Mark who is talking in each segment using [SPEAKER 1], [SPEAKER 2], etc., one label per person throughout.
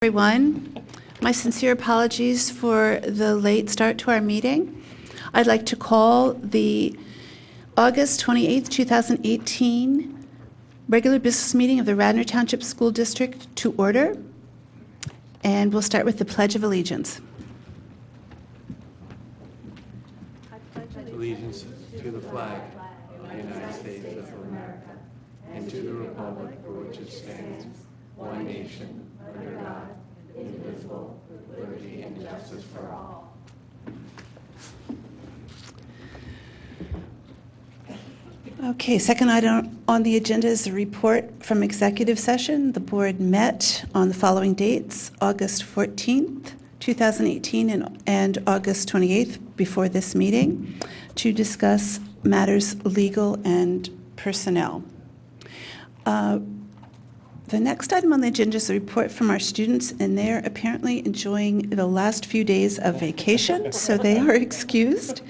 [SPEAKER 1] Everyone. My sincere apologies for the late start to our meeting. I'd like to call the August 28th, 2018 regular business meeting of the Radnor Township School District to order. And we'll start with the Pledge of Allegiance.
[SPEAKER 2] Allegiance to the flag of the United States of America and to the republic for which it stands, one nation, under God, indivisible, with liberty and justice for all.
[SPEAKER 1] Okay, second item on the agenda is a report from executive session. The board met on the following dates: August 14th, 2018 and August 28th before this meeting to discuss matters legal and personnel. The next item on the agenda is a report from our students, and they're apparently enjoying the last few days of vacation, so they are excused.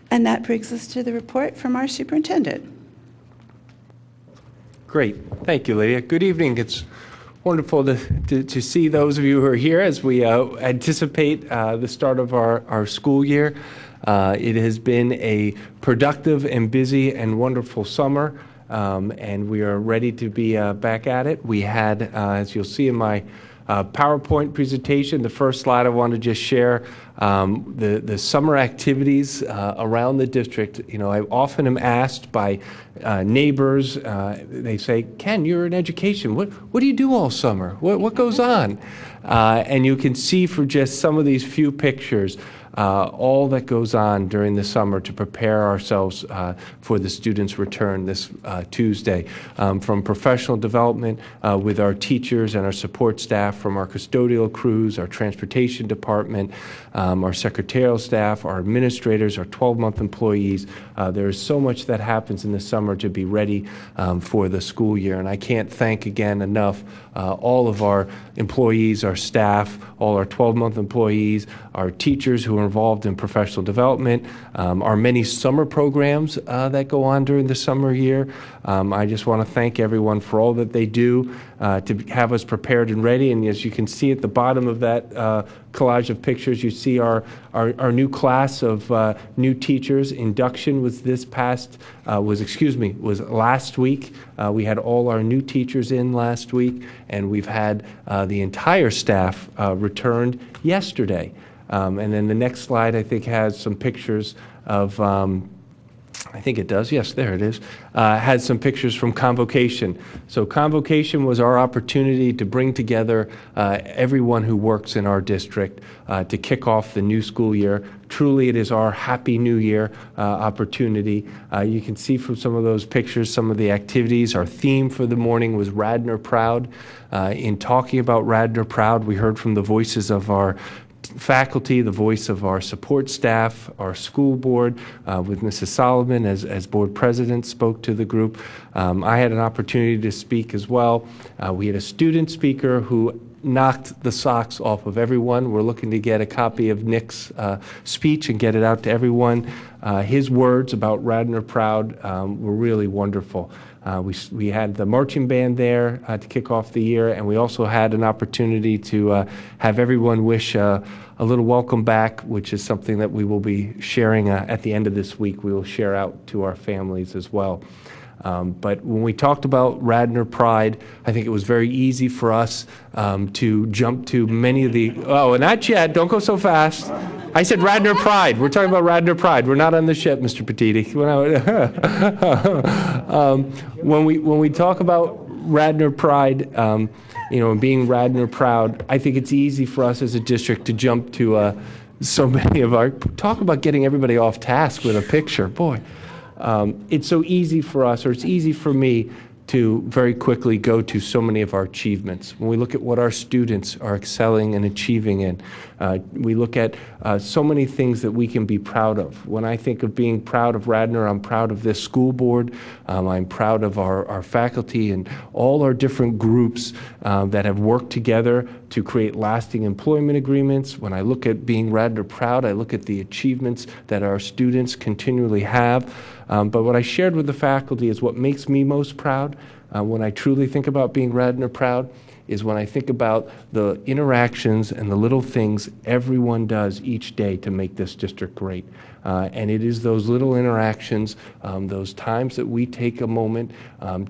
[SPEAKER 1] And that brings us to the report from our superintendent.
[SPEAKER 2] Great. Thank you, Lydia. Good evening. It's wonderful to see those of you who are here as we anticipate the start of our school year. It has been a productive and busy and wonderful summer. And we are ready to be back at it. We had, as you'll see in my PowerPoint presentation, the first slide I want to just share, the summer activities around the district. You know, I often am asked by neighbors, they say, Ken, you're in education. What do you do all summer? What goes on? And you can see for just some of these few pictures, all that goes on during the summer to prepare ourselves for the students' return this Tuesday. From professional development with our teachers and our support staff, from our custodial crews, our transportation department, our secretarial staff, our administrators, our 12-month employees. There is so much that happens in the summer to be ready for the school year. And I can't thank again enough all of our employees, our staff, all our 12-month employees, our teachers who are involved in professional development, our many summer programs that go on during the summer year. I just want to thank everyone for all that they do to have us prepared and ready. And as you can see at the bottom of that collage of pictures, you see our new class of new teachers. Induction was was last week. We had all our new teachers in last week, and we've had the entire staff returned yesterday. And then the next slide, I think, has some pictures of, I think it does. Yes, there it is. Has some pictures from Convocation. So Convocation was our opportunity to bring together everyone who works in our district to kick off the new school year. Truly, it is our Happy New Year opportunity. You can see from some of those pictures some of the activities. Our theme for the morning was Radnor Proud. In talking about Radnor Proud, we heard from the voices of our faculty, the voice of our support staff, our school board, with Mrs. Solomon as board president spoke to the group. I had an opportunity to speak as well. We had a student speaker who knocked the socks off of everyone. We're looking to get a copy of Nick's speech and get it out to everyone. His words about Radnor Proud were really wonderful. We had the marching band there to kick off the year, and we also had an opportunity to have everyone wish a little welcome back, which is something that we will be sharing at the end of this week. We will share out to our families as well. But when we talked about Radnor Pride, I think it was very easy for us to jump to many of the... Oh, not yet. Don't go so fast. I said Radnor Pride. We're talking about Radnor Pride. We're not on the ship, Mr. Petiti. When we talk about Radnor Pride, and being Radnor Proud, I think it's easy for us as a district to jump to so many of our... Talk about getting everybody off task with a picture. Boy. It's so easy for us, or it's easy for me, to very quickly go to so many of our achievements. When we look at what our students are excelling and achieving in, we look at so many things that we can be proud of. When I think of being proud of Radnor, I'm proud of this school board. I'm proud of our faculty and all our different groups that have worked together to create lasting employment agreements. When I look at being Radnor Proud, I look at the achievements that our students continually have. But what I shared with the faculty is what makes me most proud when I truly think about being Radnor Proud is when I think about the interactions and the little things everyone does each day to make this district great. And it is those little interactions, those times that we take a moment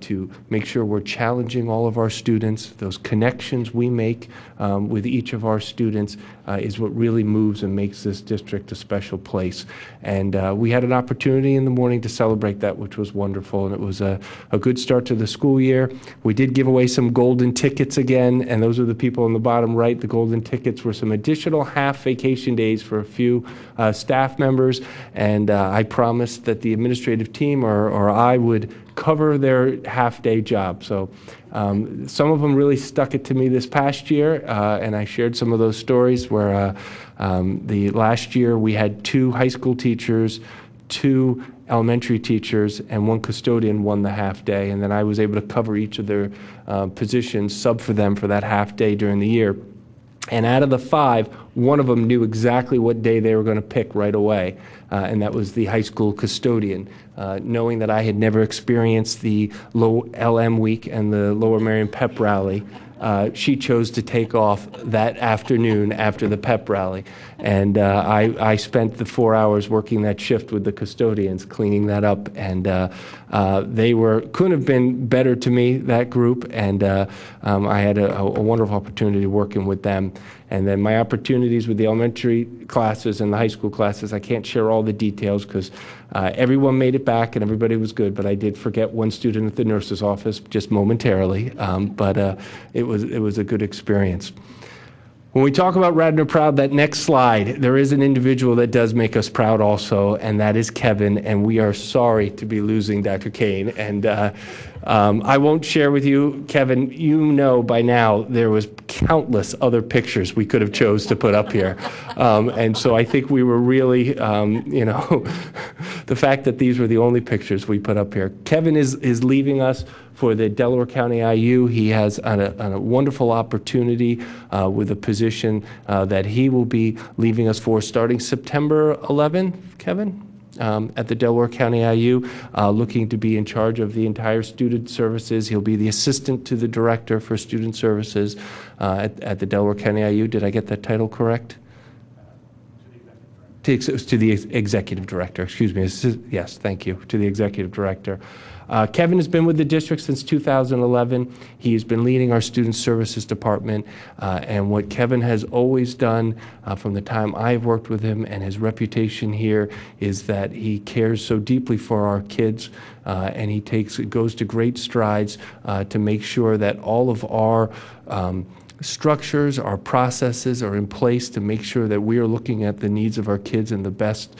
[SPEAKER 2] to make sure we're challenging all of our students, those connections we make with each of our students is what really moves and makes this district a special place. And we had an opportunity in the morning to celebrate that, which was wonderful, and it was a good start to the school year. We did give away some golden tickets again, and those are the people on the bottom right. The golden tickets were some additional half vacation days for a few staff members, and I promised that the administrative team or I would cover their half-day job. So some of them really stuck it to me this past year, and I shared some of those stories where the last year we had 2 high school teachers, 2 elementary teachers, and 1 custodian won the half day, and then I was able to cover each of their positions, sub for them for that half day during the year. And out of the 5, 1 of them knew exactly what day they were going to pick right away, and that was the high school custodian. Knowing that I had never experienced the low LM week and the Lower Merion pep rally, she chose to take off that afternoon after the pep rally. And I spent the 4 hours working that shift with the custodians, cleaning that up. And they couldn't have been better to me, that group. And I had a wonderful opportunity working with them. And then my opportunities with the elementary classes and the high school classes, I can't share all the details because everyone made it back and everybody was good, but I did forget 1 student at the nurse's office just momentarily, but it was a good experience. When we talk about Radnor Proud, that next slide, there is an individual that does make us proud also, and that is Kevin, and we are sorry to be losing Dr. Kane. And I won't share with you, Kevin, you know by now there was countless other pictures we could have chose to put up here. And so I think we were really, the fact that these were the only pictures we put up here. Kevin is leaving us for the Delaware County IU. He has a wonderful opportunity with a position that he will be leaving us for starting September 11th, Kevin? At the Delaware County IU, looking to be in charge of the entire student services. He'll be the assistant to the director for student services at the Delaware County IU. Did I get that title correct? To the executive director, excuse me. Yes, thank you, to the executive director. Kevin has been with the district since 2011. He has been leading our student services department, and what Kevin has always done from the time I've worked with him and his reputation here is that he cares so deeply for our kids, and he goes to great strides to make sure that all of our structures, our processes are in place to make sure that we are looking at the needs of our kids in the best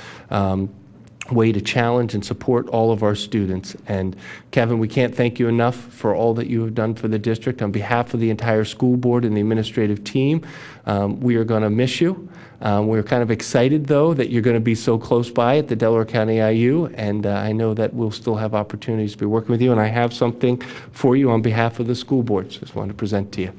[SPEAKER 2] way to challenge and support all of our students. And Kevin, we can't thank you enough for all that you have done for the district. On behalf of the entire school board and the administrative team, we are going to miss you. We're kind of excited, though, that you're going to be so close by at the Delaware County IU, and I know that we'll still have opportunities to be working with you, and I have something for you on behalf of the school board. Just wanted to present to you.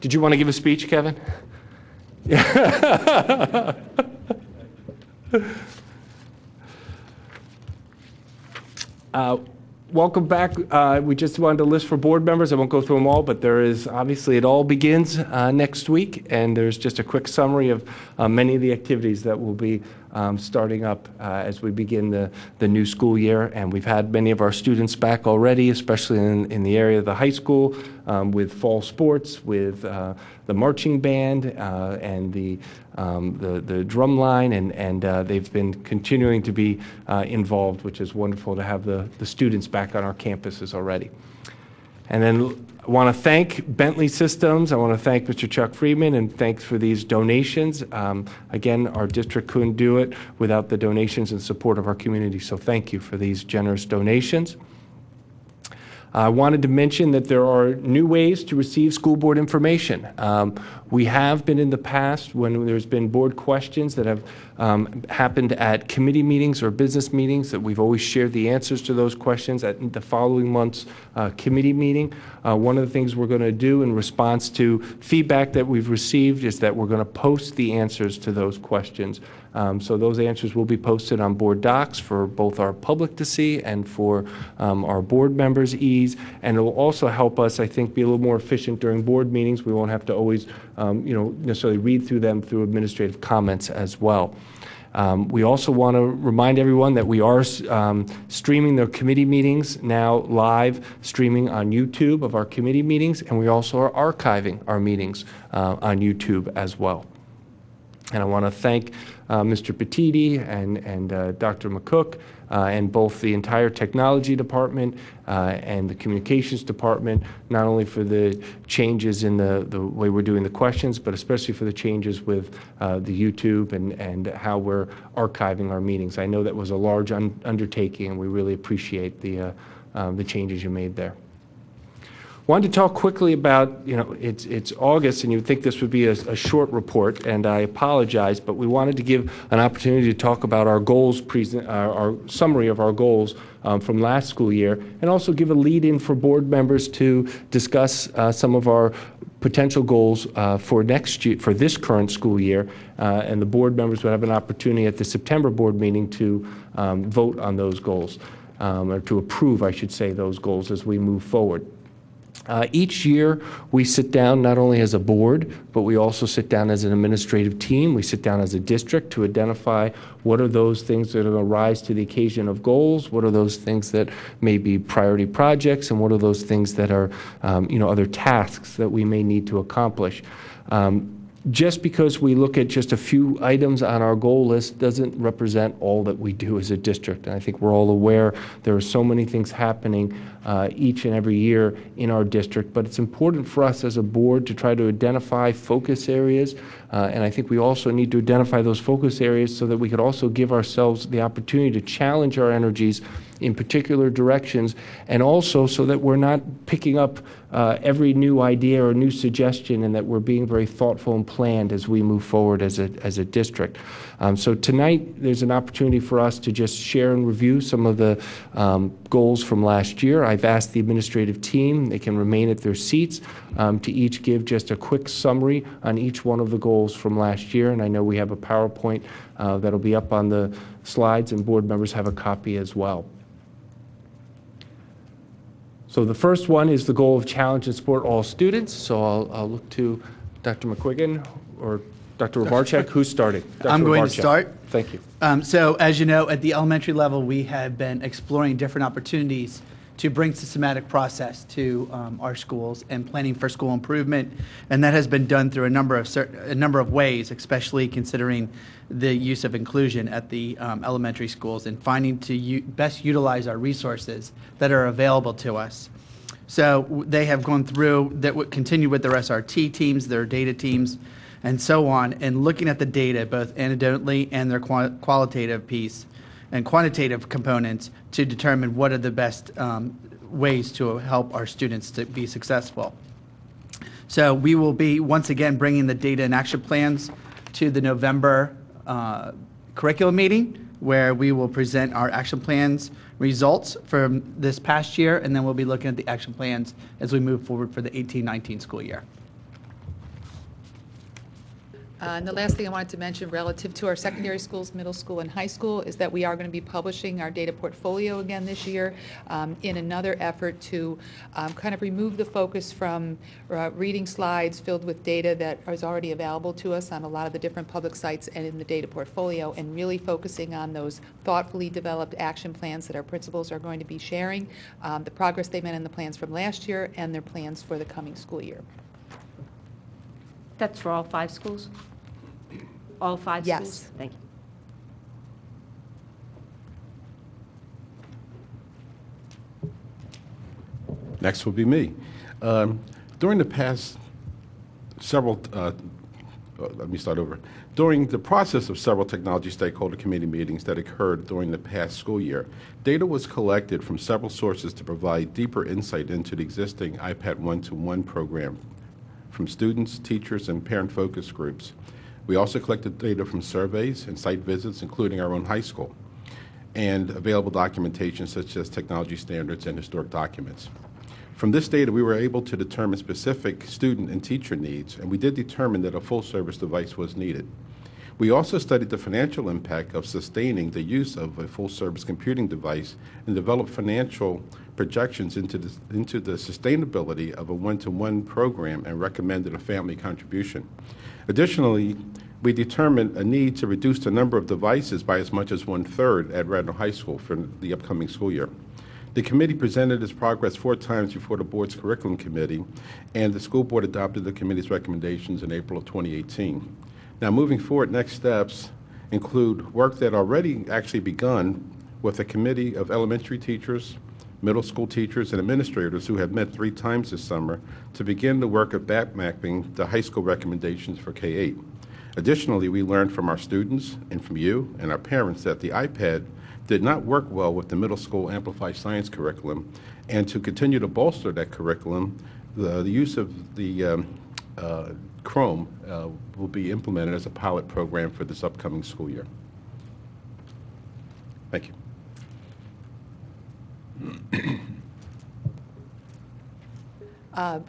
[SPEAKER 2] Did you want to give a speech, Kevin? Welcome back. We just wanted to list for board members. I won't go through them all, but there is, obviously, it all begins next week, and there's just a quick summary of many of the activities that will be starting up as we begin the new school year. And we've had many of our students back already, especially in the area of the high school, with fall sports, with the marching band and the drum line, and they've been continuing to be involved, which is wonderful to have the students back on our campuses already. And then I want to thank Bentley Systems. I want to thank Mr. Chuck Friedman, and thanks for these donations. Again, our district couldn't do it without the donations and support of our community, so thank you for these generous donations. I wanted to mention that there are new ways to receive school board information. We have been in the past, when there's been board questions that have happened at committee meetings or business meetings, that we've always shared the answers to those questions at the following month's committee meeting. One of the things we're going to do in response to feedback that we've received is that we're going to post the answers to those questions. So those answers will be posted on board docs for both our public to see and for our board members' ease. And it will also help us, I think, be a little more efficient during board meetings. We won't have to always necessarily read through them through administrative comments as well. We also want to remind everyone that we are streaming the committee meetings now live streaming on YouTube of our committee meetings, and we also are archiving our meetings on YouTube as well. And I want to thank Mr. Petiti and Dr. McCook and both the entire technology department and the communications department, not only for the changes in the way we're doing the questions, but especially for the changes with the YouTube and how we're archiving our meetings. I know that was a large undertaking, and we really appreciate the changes you made there. Wanted to talk quickly about, it's August, and you'd think this would be a short report, and I apologize, but we wanted to give an opportunity to talk about our goals, our summary of our goals from last school year, and also give a lead-in for board members to discuss some of our potential goals for next year, for this current school year, and the board members would have an opportunity at the September board meeting to vote on those goals, or to approve, I should say, those goals as we move forward. Each year, we sit down not only as a board, but we also sit down as an administrative team. We sit down as a district to identify what are those things that are going to rise to the occasion of goals, what are those things that may be priority projects, and what are those things that are other tasks that we may need to accomplish. Just because we look at just a few items on our goal list doesn't represent all that we do as a district. And I think we're all aware there are so many things happening each and every year in our district, but it's important for us as a board to try to identify focus areas, and I think we also need to identify those focus areas so that we could also give ourselves the opportunity to challenge our energies in particular directions, and also so that we're not picking up every new idea or new suggestion, and that we're being very thoughtful and planned as we move forward as a district. So tonight there's an opportunity for us to just share and review some of the goals from last year. I've asked the administrative team, they can remain at their seats, to each give just a quick summary on each one of the goals from last year, and I know we have a PowerPoint that'll be up on the slides, and board members have a copy as well. So the first one is the goal of challenge and support all students. So I'll look to Dr. McQuiggan or Dr. Robarczyk. Who's starting? Dr.
[SPEAKER 3] I'm going
[SPEAKER 2] Robarczyk.
[SPEAKER 3] to start.
[SPEAKER 2] Thank you.
[SPEAKER 3] So as you know, at the elementary level, we have been exploring different opportunities to bring systematic process to our schools and planning for school improvement, and that has been done through a number of ways, especially considering the use of inclusion at the elementary schools and finding to best utilize our resources that are available to us. So they have gone through that would continue with their SRT teams, their data teams, and so on, and looking at the data both anecdotally and their qualitative piece and quantitative components to determine what are the best ways to help our students to be successful. So we will be once again bringing the data and action plans to the November curriculum meeting, where we will present our action plans results from this past year, and then we'll be looking at the action plans as we move forward for the 18-19 school year.
[SPEAKER 4] And the last thing I wanted to mention relative to our secondary schools, middle school, and high school is that we are going to be publishing our data portfolio again this year in another effort to kind of remove the focus from reading slides filled with data that is already available to us on a lot of the different public sites and in the data portfolio, and really focusing on those thoughtfully developed action plans that our principals are going to be sharing, the progress they made in the plans from last year and their plans for the coming school year.
[SPEAKER 5] That's for all 5 schools? All 5
[SPEAKER 4] Yes.
[SPEAKER 5] schools? Thank you.
[SPEAKER 6] Next will be me. During the past several let me start over. During the process of several technology stakeholder committee meetings that occurred during the past school year, data was collected from several sources to provide deeper insight into the existing iPad one-to-one program from students, teachers, and parent focus groups. We also collected data from surveys and site visits, including our own high school, and available documentation such as technology standards and historic documents. From this data, we were able to determine specific student and teacher needs, and we did determine that a full-service device was needed. We also studied the financial impact of sustaining the use of a full-service computing device and developed financial projections into the sustainability of a one-to-one program and recommended a family contribution. Additionally, we determined a need to reduce the number of devices by as much as 1/3 at Radnor High School for the upcoming school year. The committee presented its progress 4 times before the board's curriculum committee, and the school board adopted the committee's recommendations in April of 2018. Now, moving forward, next steps include work that already actually begun with a committee of elementary teachers, middle school teachers, and administrators who have met 3 times this summer to begin the work of mapping the high school recommendations for K-8. Additionally, we learned from our students and from you and our parents that the iPad did not work well with the middle school Amplified Science curriculum, and to continue to bolster that curriculum, the use of the Chrome will be implemented as a pilot program for this upcoming school year. Thank you.
[SPEAKER 4] I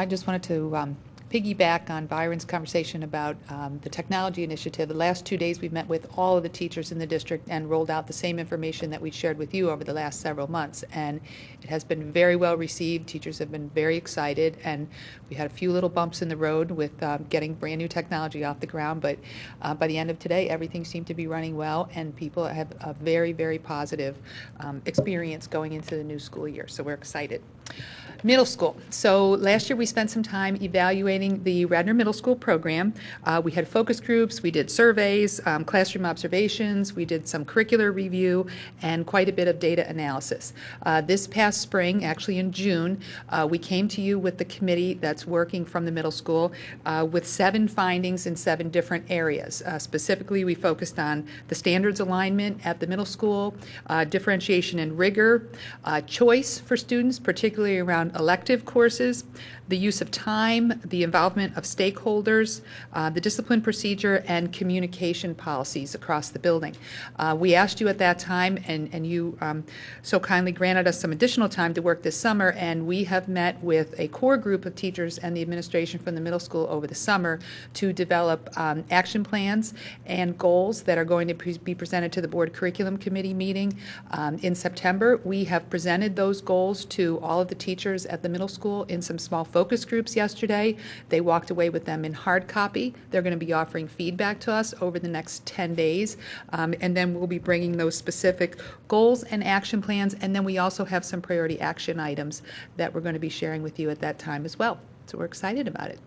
[SPEAKER 4] just wanted to piggyback on Byron's conversation about the technology initiative. The last 2 days, we've met with all of the teachers in the district and rolled out the same information that we shared with you over the last several months. And it has been very well received. Teachers have been very excited, and we had a few little bumps in the road with getting brand new technology off the ground. But by the end of today, everything seemed to be running well, and people have a very, very positive experience going into the new school year. So we're excited. Middle school. So last year we spent some time evaluating the Radnor Middle School program. We had focus groups, we did surveys, classroom observations, we did some curricular review, and quite a bit of data analysis. This past spring, actually in June, we came to you with the committee that's working from the middle school with 7 findings in 7 different areas. Specifically, we focused on the standards alignment at the middle school, differentiation and rigor, choice for students, particularly around elective courses, the use of time, the involvement of stakeholders, the discipline procedure, and communication policies across the building. We asked you at that time, and you so kindly granted us some additional time to work this summer, and we have met with a core group of teachers and the administration from the middle school over the summer to develop action plans and goals that are going to be presented to the board curriculum committee meeting in September. We have presented those goals to all of the teachers at the middle school in some small focus groups yesterday. They walked away with them in hard copy. They're going to be offering feedback to us over the next 10 days, and then we'll be bringing those specific goals and action plans, and then we also have some priority action items that we're going to be sharing with you at that time as well. So we're excited about it.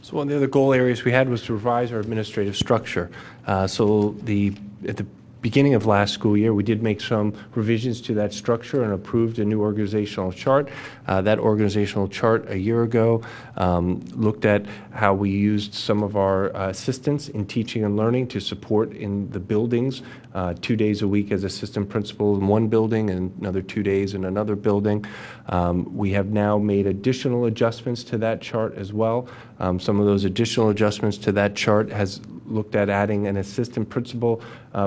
[SPEAKER 2] So one of the other goal areas we had was to revise our administrative structure. At the beginning of last school year, we did make some revisions to that structure and approved a new organizational chart. That organizational chart a year ago looked at how we used some of our assistants in teaching and learning to support in the buildings, 2 days a week as assistant principal in one building and another 2 days in another building. We have now made additional adjustments to that chart as well. Some of those additional adjustments to that chart has looked at adding an assistant principal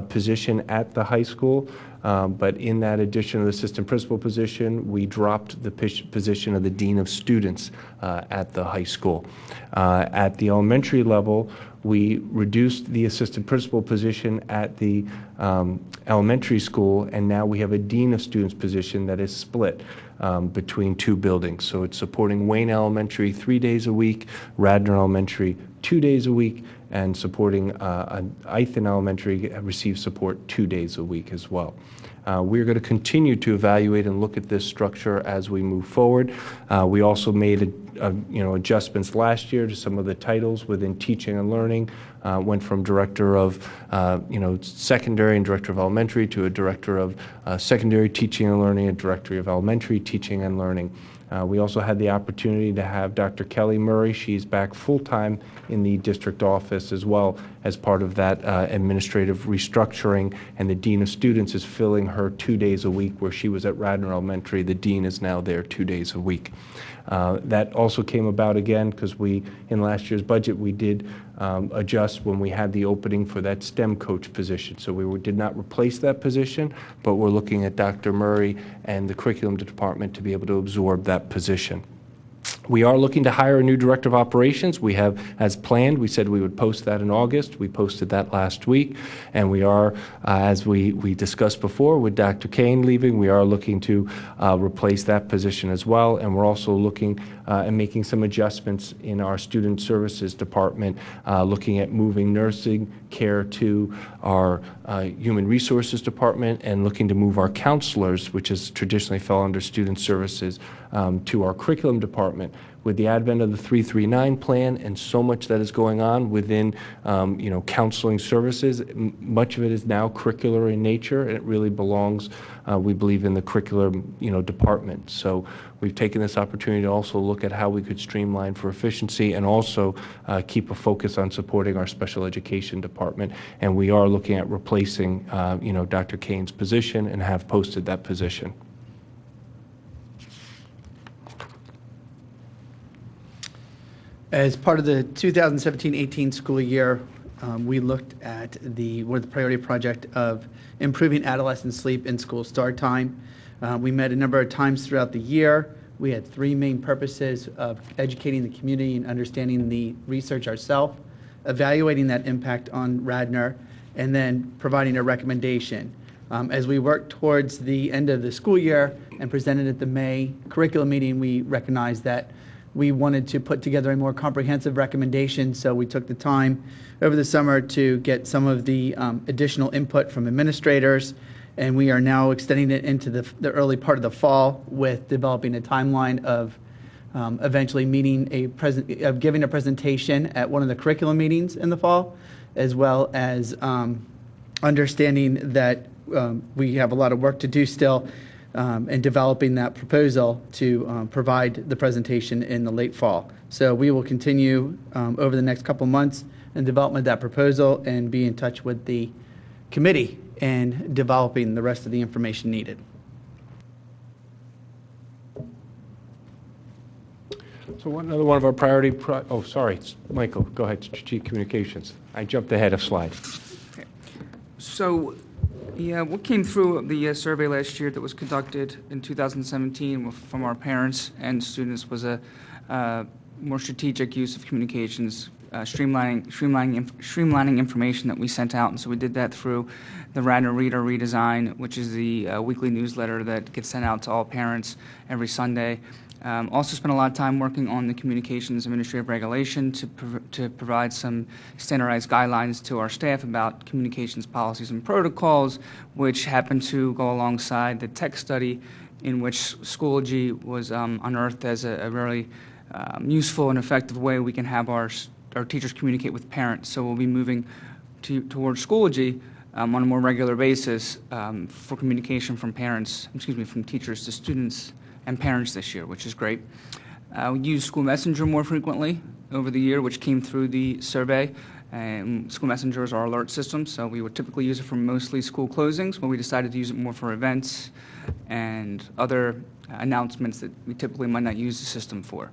[SPEAKER 2] position at the high school, but in that addition of the assistant principal position, we dropped the position of the dean of students at the high school. At the elementary level, we reduced the assistant principal position at the elementary school, and now we have a dean of students position that is split between 2 buildings. So it's supporting Wayne Elementary 3 days a week, Radnor Elementary 2 days a week, and supporting Ithan Elementary receives support 2 days a week as well. We're going to continue to evaluate and look at this structure as we move forward. We also made adjustments last year to some of the titles within teaching and learning. Went from director of secondary and director of elementary to a director of secondary teaching and learning, a director of elementary teaching and learning. We also had the opportunity to have Dr. Kelly Murray. She's back full-time in the district office as well as part of that administrative restructuring, and the Dean of Students is filling her 2 days a week where she was at Radnor Elementary. The Dean is now there 2 days a week. That also came about again because in last year's budget, we did adjust when we had the opening for that STEM coach position. So we did not replace that position, but we're looking at Dr. Murray and the curriculum department to be able to absorb that position. We are looking to hire a new director of operations. We have, as planned, we said we would post that in August. We posted that last week. And we are, as we discussed before, with Dr. Kane leaving, we are looking to replace that position as well. And we're also looking and making some adjustments in our student services department, looking at moving nursing care to our human resources department and looking to move our counselors, which has traditionally fell under student services, to our curriculum department. With the advent of the 339 plan and so much that is going on within counseling services, much of it is now curricular in nature, and it really belongs, we believe, in the curriculum department. So we've taken this opportunity to also look at how we could streamline for efficiency and also keep a focus on supporting our special education department. And we are looking at replacing Dr. Kane's position and have posted that position.
[SPEAKER 3] As part of the 2017-18 school year, we looked at the priority project of improving adolescent sleep and school start time. We met a number of times throughout the year. We had three main purposes of educating the community and understanding the research ourselves, evaluating that impact on Radnor, and then providing a recommendation. As we worked towards the end of the school year and presented at the May curriculum meeting, we recognized that we wanted to put together a more comprehensive recommendation, so we took the time over the summer to get some of the additional input from administrators, and we are now extending it into the early part of the fall with developing a timeline of eventually giving a presentation at one of the curriculum meetings in the fall, as well as understanding that we have a lot of work to do still and developing that proposal to provide the presentation in the late fall. So we will continue over the next couple months in development of that proposal and be in touch with the committee in developing the rest of the information needed.
[SPEAKER 2] So another one of our priority, oh, sorry, Michael, go ahead, Strategic Communications. I jumped ahead of slide.
[SPEAKER 7] Okay. So, yeah, what came through the survey last year that was conducted in 2017 from our parents and students was a more strategic use of communications, streamlining information that we sent out. And so we did that through the Radnor Reader redesign, which is the weekly newsletter that gets sent out to all parents every Sunday. Also spent a lot of time working on the communications administrative regulation to provide some standardized guidelines to our staff about communications policies and protocols, which happened to go alongside the tech study in which Schoology was unearthed as a very useful and effective way we can have our teachers communicate with parents. So we'll be moving towards Schoology on a more regular basis for communication from from teachers to students and parents this year, which is great. We use School Messenger more frequently over the year, which came through the survey. School Messenger is our alert system, so we would typically use it for mostly school closings, but we decided to use it more for events and other announcements that we typically might not use the system for.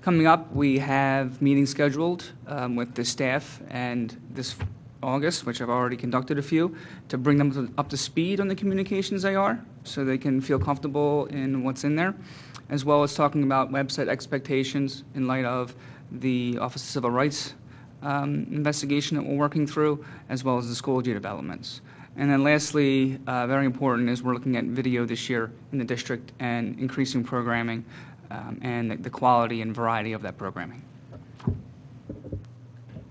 [SPEAKER 7] Coming up, we have meetings scheduled with the staff and this August, which I've already conducted a few, to bring them up to speed on the communications they are, so they can feel comfortable in what's in there, as well as talking about website expectations in light of the Office of Civil Rights investigation that we're working through, as well as the Schoology developments. And then lastly, very important, is we're looking at video this year in the district and increasing programming and the quality and variety of that programming.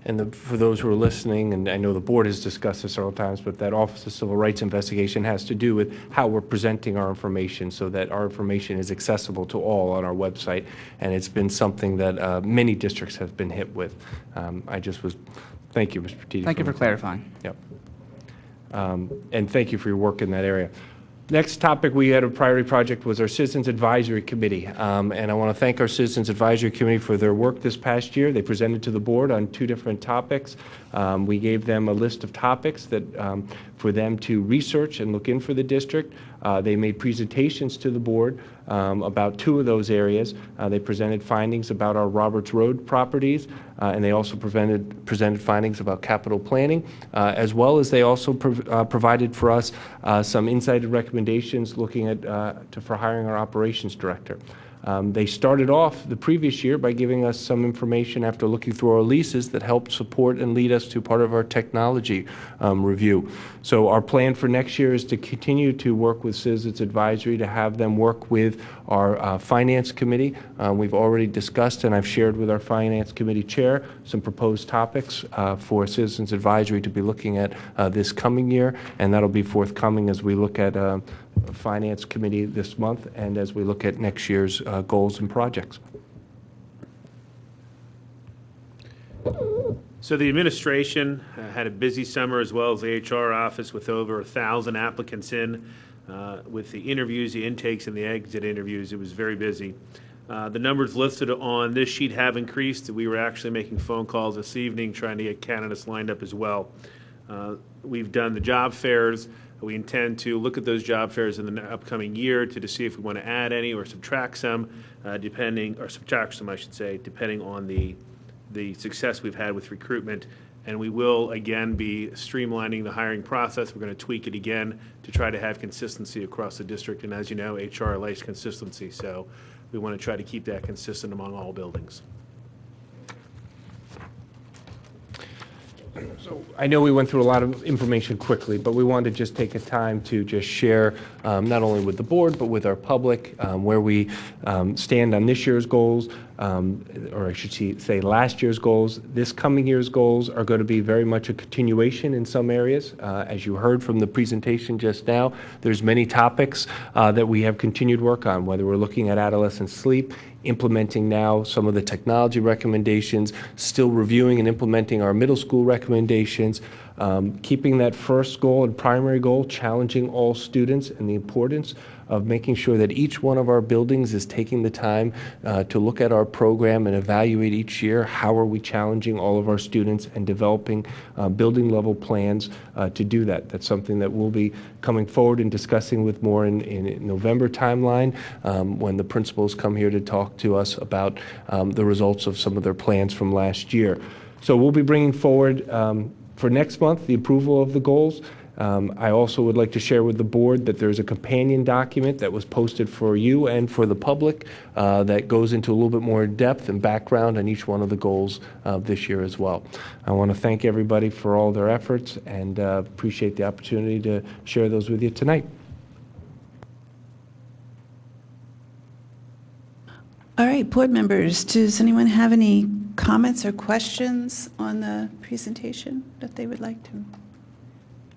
[SPEAKER 2] And for those who are listening, and I know the board has discussed this several times, but that Office of Civil Rights investigation has to do with how we're presenting our information so that our information is accessible to all on our website. And it's been something that many districts have been hit with. Thank you, Mr. Petiti.
[SPEAKER 7] Thank you for clarifying.
[SPEAKER 2] Yep. And thank you for your work in that area. Next topic we had a priority project was our Citizens Advisory Committee. And I want to thank our Citizens Advisory Committee for their work this past year. They presented to the board on 2 different topics. We gave them a list of topics that for them to research and look in for the district. They made presentations to the board about 2 of those areas. They presented findings about our Roberts Road properties, and they also presented findings about capital planning, as well as they also provided for us some insighted recommendations looking at for hiring our operations director. They started off the previous year by giving us some information after looking through our leases that helped support and lead us to part of our technology review. So our plan for next year is to continue to work with Citizens Advisory to have them work with our Finance Committee. We've already discussed and I've shared with our Finance Committee chair some proposed topics for Citizens Advisory to be looking at this coming year, and that'll be forthcoming as we look at Finance Committee this month and as we look at next year's goals and projects.
[SPEAKER 8] So the administration had a busy summer, as well as the HR office, with over 1,000 applicants in. With the interviews, the intakes, and the exit interviews, it was very busy. The numbers listed on this sheet have increased. We were actually making phone calls this evening trying to get candidates lined up as well. We've done the job fairs. We intend to look at those job fairs in the upcoming year to see if we want to add any or subtract some, subtract some, I should say, depending on the success we've had with recruitment. And we will, again, be streamlining the hiring process. We're going to tweak it again to try to have consistency across the district. And as you know, HR likes consistency, so we want to try to keep that consistent among all buildings.
[SPEAKER 2] So I know we went through a lot of information quickly, but we wanted to just take a time to just share not only with the board, but with our public where we stand on this year's goals, or I should say last year's goals. This coming year's goals are going to be very much a continuation in some areas. As you heard from the presentation just now, there's many topics that we have continued work on, whether we're looking at adolescent sleep, implementing now some of the technology recommendations, still reviewing and implementing our middle school recommendations, keeping that first goal and primary goal, challenging all students, and the importance of making sure that each one of our buildings is taking the time to look at our program and evaluate each year how are we challenging all of our students and developing building level plans to do that. That's something that we'll be coming forward and discussing with more in November timeline when the principals come here to talk to us about the results of some of their plans from last year. So we'll be bringing forward for next month the approval of the goals. I also would like to share with the board that there's a companion document that was posted for you and for the public that goes into a little bit more depth and background on each one of the goals this year as well. I want to thank everybody for all their efforts and appreciate the opportunity to share those with you tonight.
[SPEAKER 1] All right, board members, does anyone have any comments or questions on the presentation that they would like to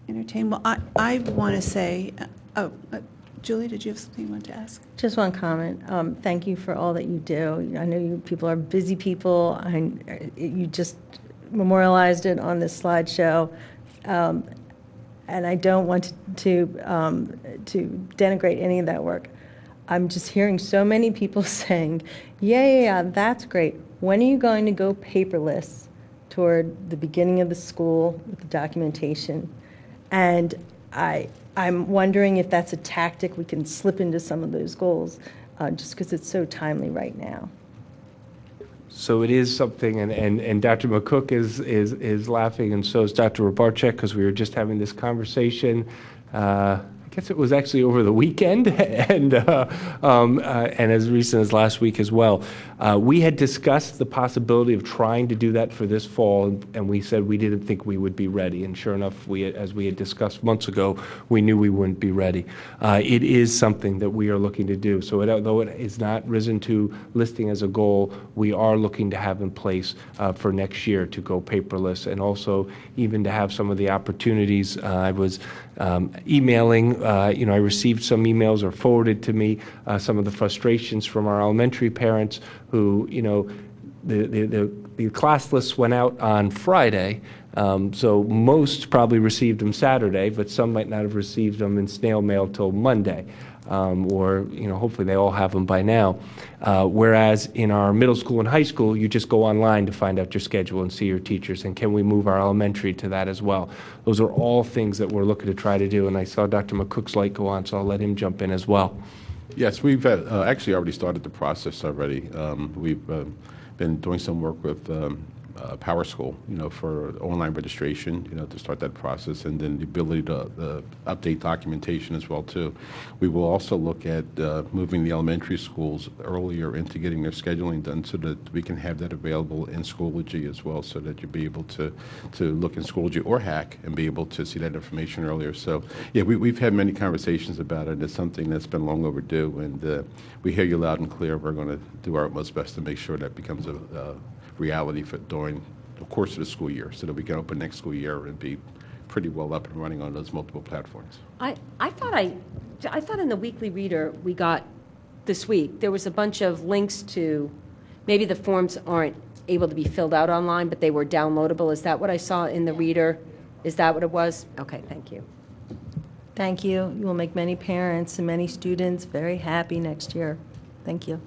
[SPEAKER 1] entertain? Well, I want to say, Julie, did you have something you wanted to ask?
[SPEAKER 9] Just one comment. Thank you for all that you do. I know you people are busy people. You just memorialized it on this slideshow, and I don't want to denigrate any of that work. I'm just hearing so many people saying, yeah, that's great. When are you going to go paperless toward the beginning of the school with the documentation? And I'm wondering if that's a tactic we can slip into some of those goals, just because it's so timely right now.
[SPEAKER 2] So it is something, and Dr. McCook is laughing, and so is Dr. Rabarczyk, because we were just having this conversation. I guess it was actually over the weekend, and as recent as last week as well. We had discussed the possibility of trying to do that for this fall, and we said we didn't think we would be ready. And sure enough, as we had discussed months ago, we knew we wouldn't be ready. It is something that we are looking to do. So although it is not risen to listing as a goal, we are looking to have in place for next year to go paperless, and also even to have some of the opportunities. I was emailing. I received some emails or forwarded to me some of the frustrations from our elementary parents who, the class lists went out on Friday, so most probably received them Saturday, but some might not have received them in snail mail till Monday. Or hopefully they all have them by now. Whereas in our middle school and high school, you just go online to find out your schedule and see your teachers, and can we move our elementary to that as well? Those are all things that we're looking to try to do, and I saw Dr. McCook's light go on, so I'll let him jump in as well.
[SPEAKER 6] Yes, we've actually already started the process already. We've been doing some work with Power School, for online registration, to start that process, and then the ability to update documentation as well, too. We will also look at moving the elementary schools earlier into getting their scheduling done so that we can have that available in Schoology as well, so that you'll be able to look in Schoology or Hack and be able to see that information earlier. So, yeah, we've had many conversations about it. It's something that's been long overdue, and we hear you loud and clear. We're going to do our utmost best to make sure that becomes a reality during the course of the school year, so that we can open next school year and be pretty well up and running on those multiple platforms.
[SPEAKER 5] I thought in the weekly reader we got this week, there was a bunch of links to, maybe the forms aren't able to be filled out online, but they were downloadable. Is that what I saw in the reader? Is that what it was? Okay, thank you.
[SPEAKER 9] Thank you. You will make many parents and many students very happy next year. Thank you.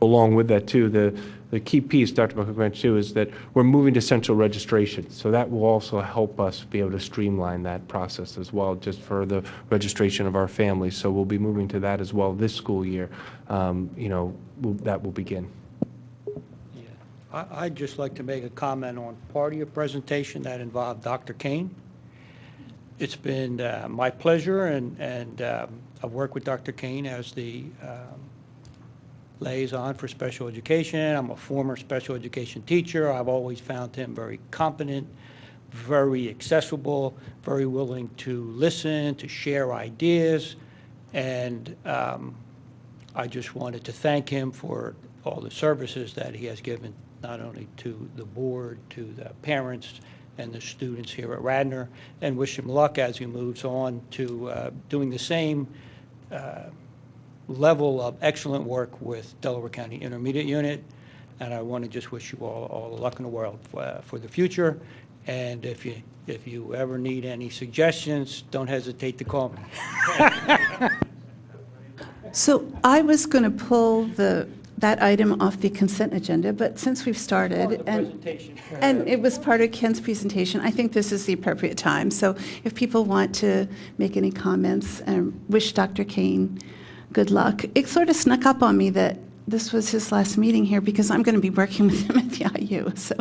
[SPEAKER 2] Along with that, too, the key piece, Dr. McCook mentioned, too, is that we're moving to central registration. So that will also help us be able to streamline that process as well, just for the registration of our families. So we'll be moving to that as well this school year. That will begin.
[SPEAKER 10] Yeah. I'd just like to make a comment on part of your presentation that involved Dr. Kane. It's been my pleasure, and I've worked with Dr. Kane as the liaison for special education. I'm a former special education teacher. I've always found him very competent, very accessible, very willing to listen, to share ideas, and I just wanted to thank him for all the services that he has given, not only to the board, to the parents and the students here at Radnor, and wish him luck as he moves on to doing the same level of excellent work with Delaware County Intermediate Unit. And I want to just wish you all the luck in the world for the future. And if you ever need any suggestions, don't hesitate to call me.
[SPEAKER 1] So I was going to pull that item off the consent agenda, but since we've started, and it was part of Ken's presentation, I think this is the appropriate time. So if people want to make any comments and wish Dr. Kane good luck. It sort of snuck up on me that this was his last meeting here because I'm going to be working with him at the IU. So,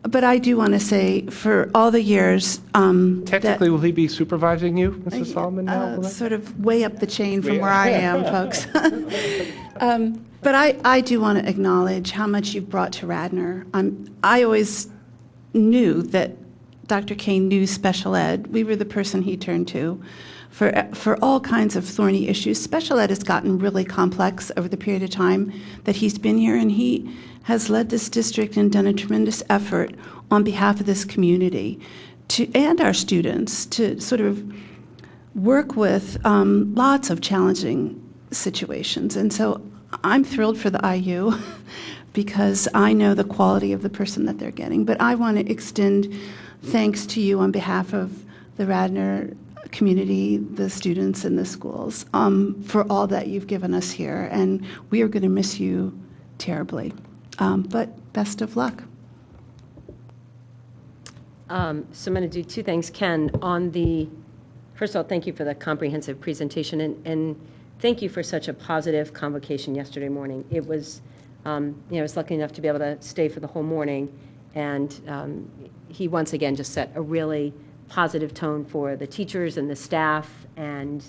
[SPEAKER 1] but I do want to say, for all the years,
[SPEAKER 2] technically, will he be supervising you, Mrs. Solomon? Now,
[SPEAKER 1] sort of way up the chain from where I am, folks. But I do want to acknowledge how much you've brought to Radnor. I always knew that Dr. Kane knew special ed. We were the person he turned to for all kinds of thorny issues. Special ed has gotten really complex over the period of time that he's been here, and he has led this district and done a tremendous effort on behalf of this community and our students to sort of work with lots of challenging situations. And so I'm thrilled for the IU because I know the quality of the person that they're getting. But I want to extend thanks to you on behalf of the Radnor community, the students in the schools, for all that you've given us here. And we are going to miss you terribly. But best of luck.
[SPEAKER 5] So I'm going to do two things. Ken, first of all, thank you for the comprehensive presentation, and thank you for such a positive convocation yesterday morning. It was, I was lucky enough to be able to stay for the whole morning, and he once again just set a really positive tone for the teachers and the staff, and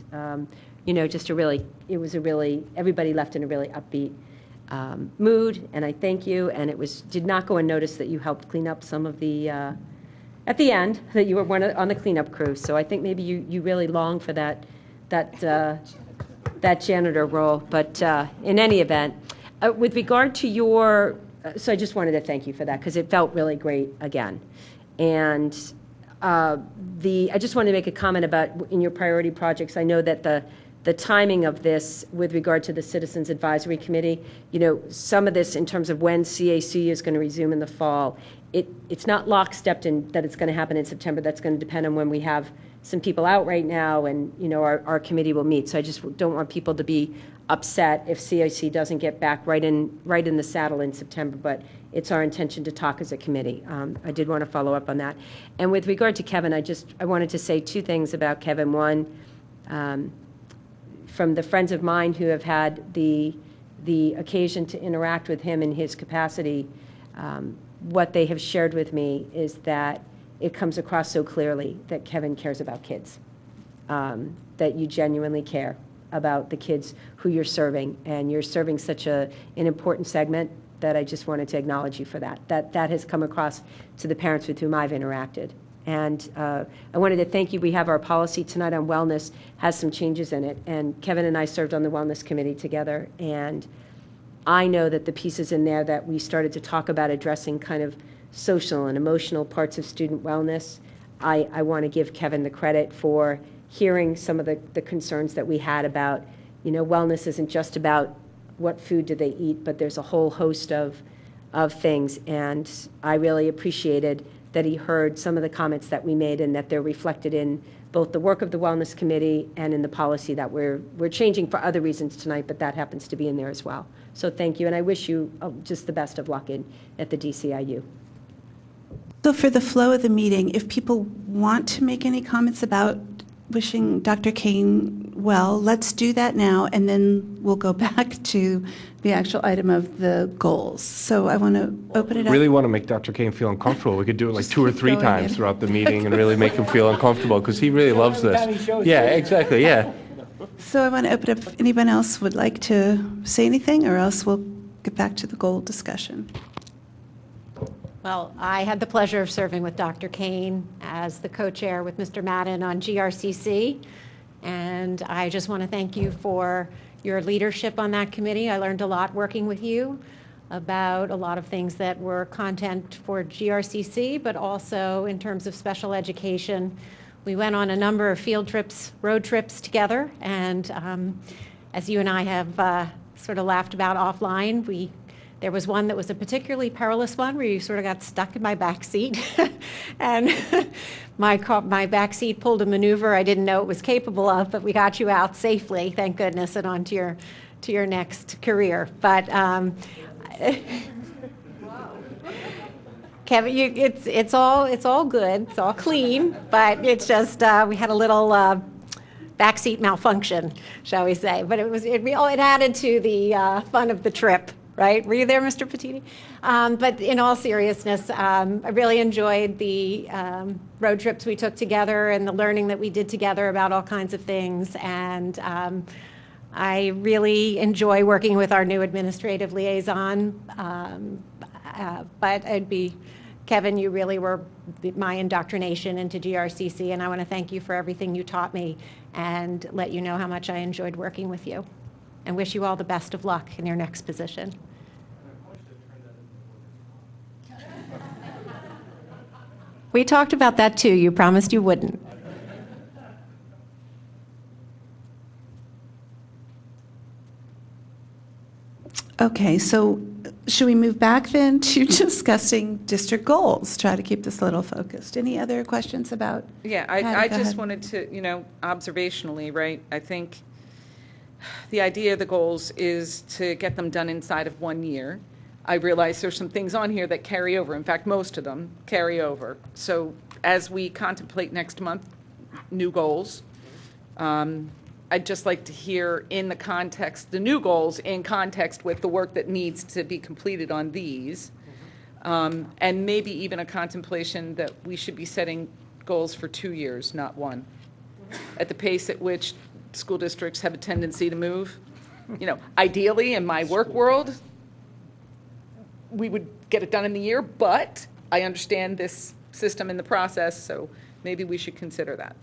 [SPEAKER 5] everybody left in a really upbeat mood, and I thank you. And did not go unnoticed that you helped clean up some of the at the end, that you were on the cleanup crew. So I think maybe you really long for that janitor role. But in any event, with regard to so I just wanted to thank you for that because it felt really great again. And I just wanted to make a comment about in your priority projects. I know that the timing of this with regard to the Citizens Advisory Committee, some of this in terms of when CAC is going to resume in the fall, it's not lockstep in that it's going to happen in September. That's going to depend on when we have some people out right now, and our committee will meet. So I just don't want people to be upset if CAC doesn't get back right in the saddle in September, but it's our intention to talk as a committee. I did want to follow up on that. And with regard to Kevin, I wanted to say two things about Kevin. One, from the friends of mine who have had the occasion to interact with him in his capacity, what they have shared with me is that it comes across so clearly that Kevin cares about kids, that you genuinely care about the kids who you're serving, and you're serving such an important segment that I just wanted to acknowledge you for that. That has come across to the parents with whom I've interacted. And I wanted to thank you. We have our policy tonight on wellness, has some changes in it, and Kevin and I served on the wellness committee together, and I know that the pieces in there that we started to talk about addressing kind of social and emotional parts of student wellness, I want to give Kevin the credit for hearing some of the concerns that we had about, wellness isn't just about what food do they eat, but there's a whole host of things. And I really appreciated that he heard some of the comments that we made and that they're reflected in both the work of the Wellness Committee and in the policy that we're changing for other reasons tonight, but that happens to be in there as well. So thank you, and I wish you just the best of luck at the DCIU.
[SPEAKER 1] So for the flow of the meeting, if people want to make any comments about wishing Dr. Kane well, let's do that now, and then we'll go back to the actual item of the goals. So I want to open it up.
[SPEAKER 2] Really want to make Dr. Kane feel uncomfortable. We could do it like
[SPEAKER 1] Just
[SPEAKER 2] 2 or
[SPEAKER 1] keep
[SPEAKER 2] 3
[SPEAKER 1] going
[SPEAKER 2] times
[SPEAKER 1] in.
[SPEAKER 2] throughout the meeting and really make him feel uncomfortable, because he really loves this. Yeah, exactly, yeah.
[SPEAKER 1] So I want to open up if anyone else would like to say anything, or else we'll get back to the goal discussion.
[SPEAKER 11] Well, I had the pleasure of serving with Dr. Kane as the co-chair with Mr. Madden on GRCC, and I just want to thank you for your leadership on that committee. I learned a lot working with you about a lot of things that were content for GRCC, but also in terms of special education. We went on a number of field trips, road trips together, and as you and I have sort of laughed about offline, there was one that was a particularly perilous one where you sort of got stuck in my back seat, and my back seat pulled a maneuver I didn't know it was capable of, but we got you out safely, thank goodness, and on to your next career. But Kevin, it's all good, it's all clean, but it's just we had a little backseat malfunction, shall we say? But it added to the fun of the trip. Right? Were you there, Mr. Patini? But in all seriousness, I really enjoyed the road trips we took together and the learning that we did together about all kinds of things. And I really enjoy working with our new administrative liaison. But Kevin, you really were my indoctrination into GRCC, and I want to thank you for everything you taught me and let you know how much I enjoyed working with you. And wish you all the best of luck in your next position. We talked about that too. You promised you wouldn't.
[SPEAKER 1] Okay, so should we move back then to discussing district goals? Try to keep this a little focused. Any other questions about?
[SPEAKER 12] Yeah, I just wanted to, observationally, right, I think the idea of the goals is to get them done inside of 1 year. I realize there's some things on here that carry over. In fact, most of them carry over. So as we contemplate next month new goals, I'd just like to hear in the context, the new goals in context with the work that needs to be completed on these, and maybe even a contemplation that we should be setting goals for 2 years, not 1. At the pace at which school districts have a tendency to move. Ideally, in my work world, we would get it done in the year, but I understand this system and the process, so maybe we should consider that.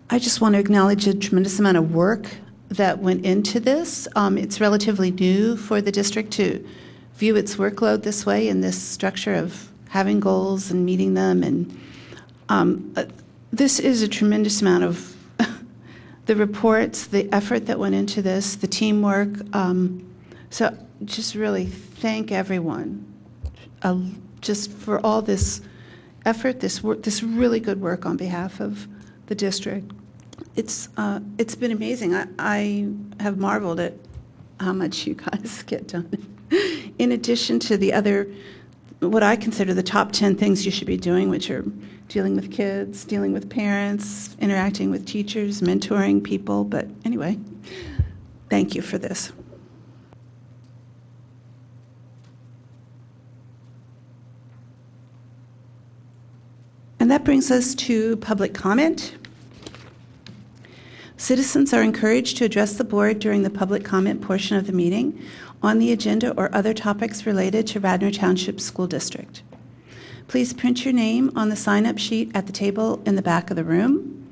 [SPEAKER 1] I just want to acknowledge a tremendous amount of work that went into this. It's relatively new for the district to view its workload this way in this structure of having goals and meeting them. And this is a tremendous amount of the reports, the effort that went into this, the teamwork. So just really thank everyone just for all this effort, this work, this really good work on behalf of the district. It's been amazing. I have marveled at how much you guys get done. In addition to the other, what I consider the top 10 things you should be doing, which are dealing with kids, dealing with parents, interacting with teachers, mentoring people. But anyway, thank you for this. And that brings us to public comment. Citizens are encouraged to address the board during the public comment portion of the meeting on the agenda or other topics related to Radnor Township School District. Please print your name on the sign-up sheet at the table in the back of the room.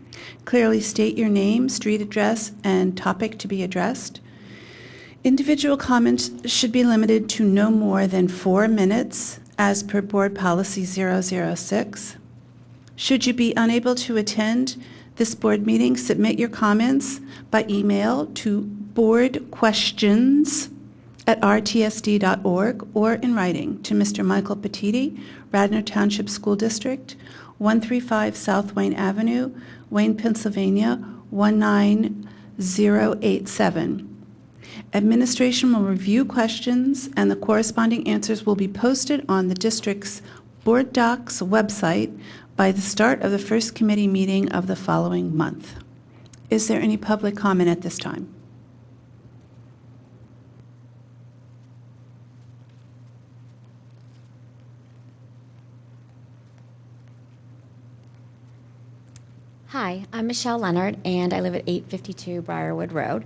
[SPEAKER 1] Clearly state your name, street address, and topic to be addressed. Individual comments should be limited to no more than 4 minutes as per Board Policy 006. Should you be unable to attend this board meeting, submit your comments by email to boardquestions@rtsd.org or in writing to Mr. Michael Petiti, Radnor Township School District, 135 South Wayne Avenue, Wayne, Pennsylvania, 19087. Administration will review questions and the corresponding answers will be posted on the district's Board Docs website by the start of the first committee meeting of the following month. Is there any public comment at this time?
[SPEAKER 13] Hi, I'm Michelle Leonard, and I live at 852 Briarwood Road.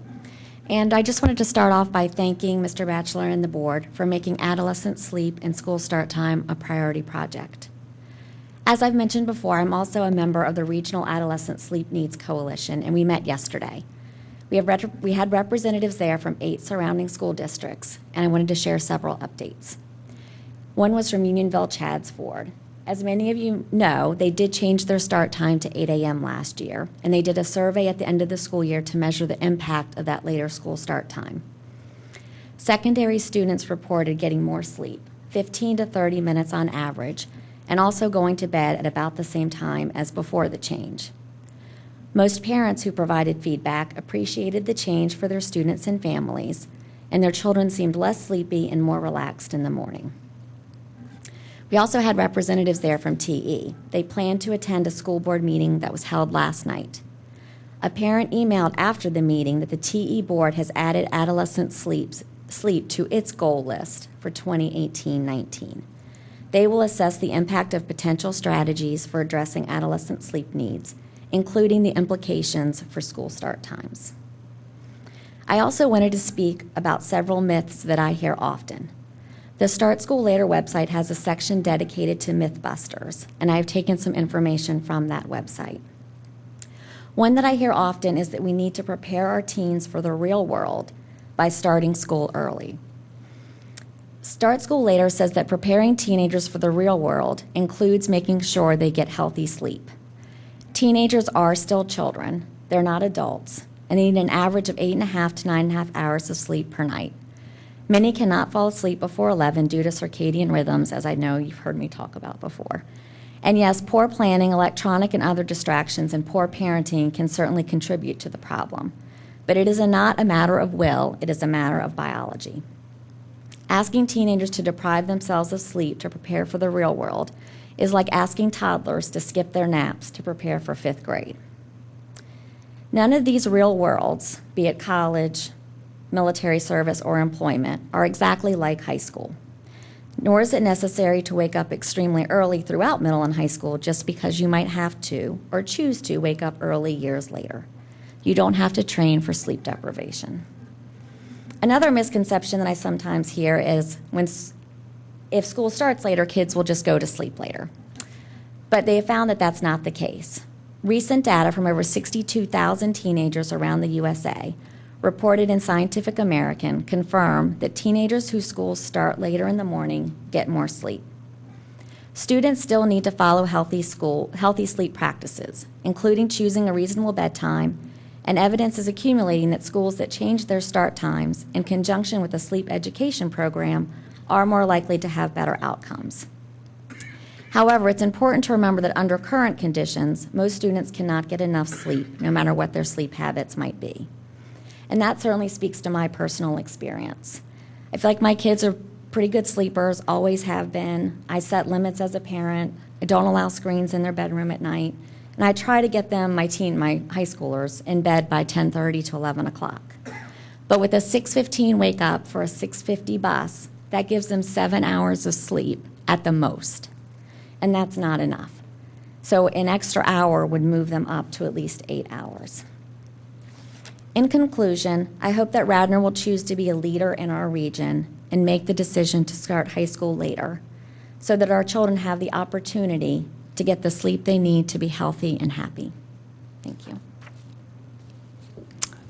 [SPEAKER 13] And I just wanted to start off by thanking Mr. Batchelor and the board for making adolescent sleep and school start time a priority project. As I've mentioned before, I'm also a member of the Regional Adolescent Sleep Needs Coalition, and we met yesterday. We had representatives there from 8 surrounding school districts, and I wanted to share several updates. One was from Unionville Chadsford. As many of you know, they did change their start time to 8 a.m. last year, and they did a survey at the end of the school year to measure the impact of that later school start time. Secondary students reported getting more sleep, 15 to 30 minutes on average, and also going to bed at about the same time as before the change. Most parents who provided feedback appreciated the change for their students and families, and their children seemed less sleepy and more relaxed in the morning. We also had representatives there from TE. They planned to attend a school board meeting that was held last night. A parent emailed after the meeting that the TE board has added adolescent sleep to its goal list for 2018-19. They will assess the impact of potential strategies for addressing adolescent sleep needs, including the implications for school start times. I also wanted to speak about several myths that I hear often. The Start School Later website has a section dedicated to Mythbusters, and I have taken some information from that website. One that I hear often is that we need to prepare our teens for the real world by starting school early. Start School Later says that preparing teenagers for the real world includes making sure they get healthy sleep. Teenagers are still children, they're not adults, and they need an average of 8.5 to 9.5 hours of sleep per night. Many cannot fall asleep before 11 due to circadian rhythms, as I know you've heard me talk about before. And yes, poor planning, electronic and other distractions, and poor parenting can certainly contribute to the problem. But it is not a matter of will, it is a matter of biology. Asking teenagers to deprive themselves of sleep to prepare for the real world is like asking toddlers to skip their naps to prepare for 5th grade. None of these real worlds, be it college, military service, or employment, are exactly like high school. Nor is it necessary to wake up extremely early throughout middle and high school just because you might have to or choose to wake up early years later. You don't have to train for sleep deprivation. Another misconception that I sometimes hear is if school starts later, kids will just go to sleep later. But they have found that that's not the case. Recent data from over 62,000 teenagers around the USA reported in Scientific American confirm that teenagers whose schools start later in the morning get more sleep. Students still need to follow healthy sleep practices, including choosing a reasonable bedtime, and evidence is accumulating that schools that change their start times in conjunction with a sleep education program are more likely to have better outcomes. However, it's important to remember that under current conditions, most students cannot get enough sleep, no matter what their sleep habits might be. And that certainly speaks to my personal experience. I feel like my kids are pretty good sleepers, always have been. I set limits as a parent. I don't allow screens in their bedroom at night. And I try to get them, my high schoolers, in bed by 10:30 to 11 o'clock. But with a 6:15 wake up for a 6:50 bus, that gives them 7 hours of sleep at the most. And that's not enough. So an extra hour would move them up to at least 8 hours. In conclusion, I hope that Radnor will choose to be a leader in our region and make the decision to start high school later so that our children have the opportunity to get the sleep they need to be healthy and happy. Thank you.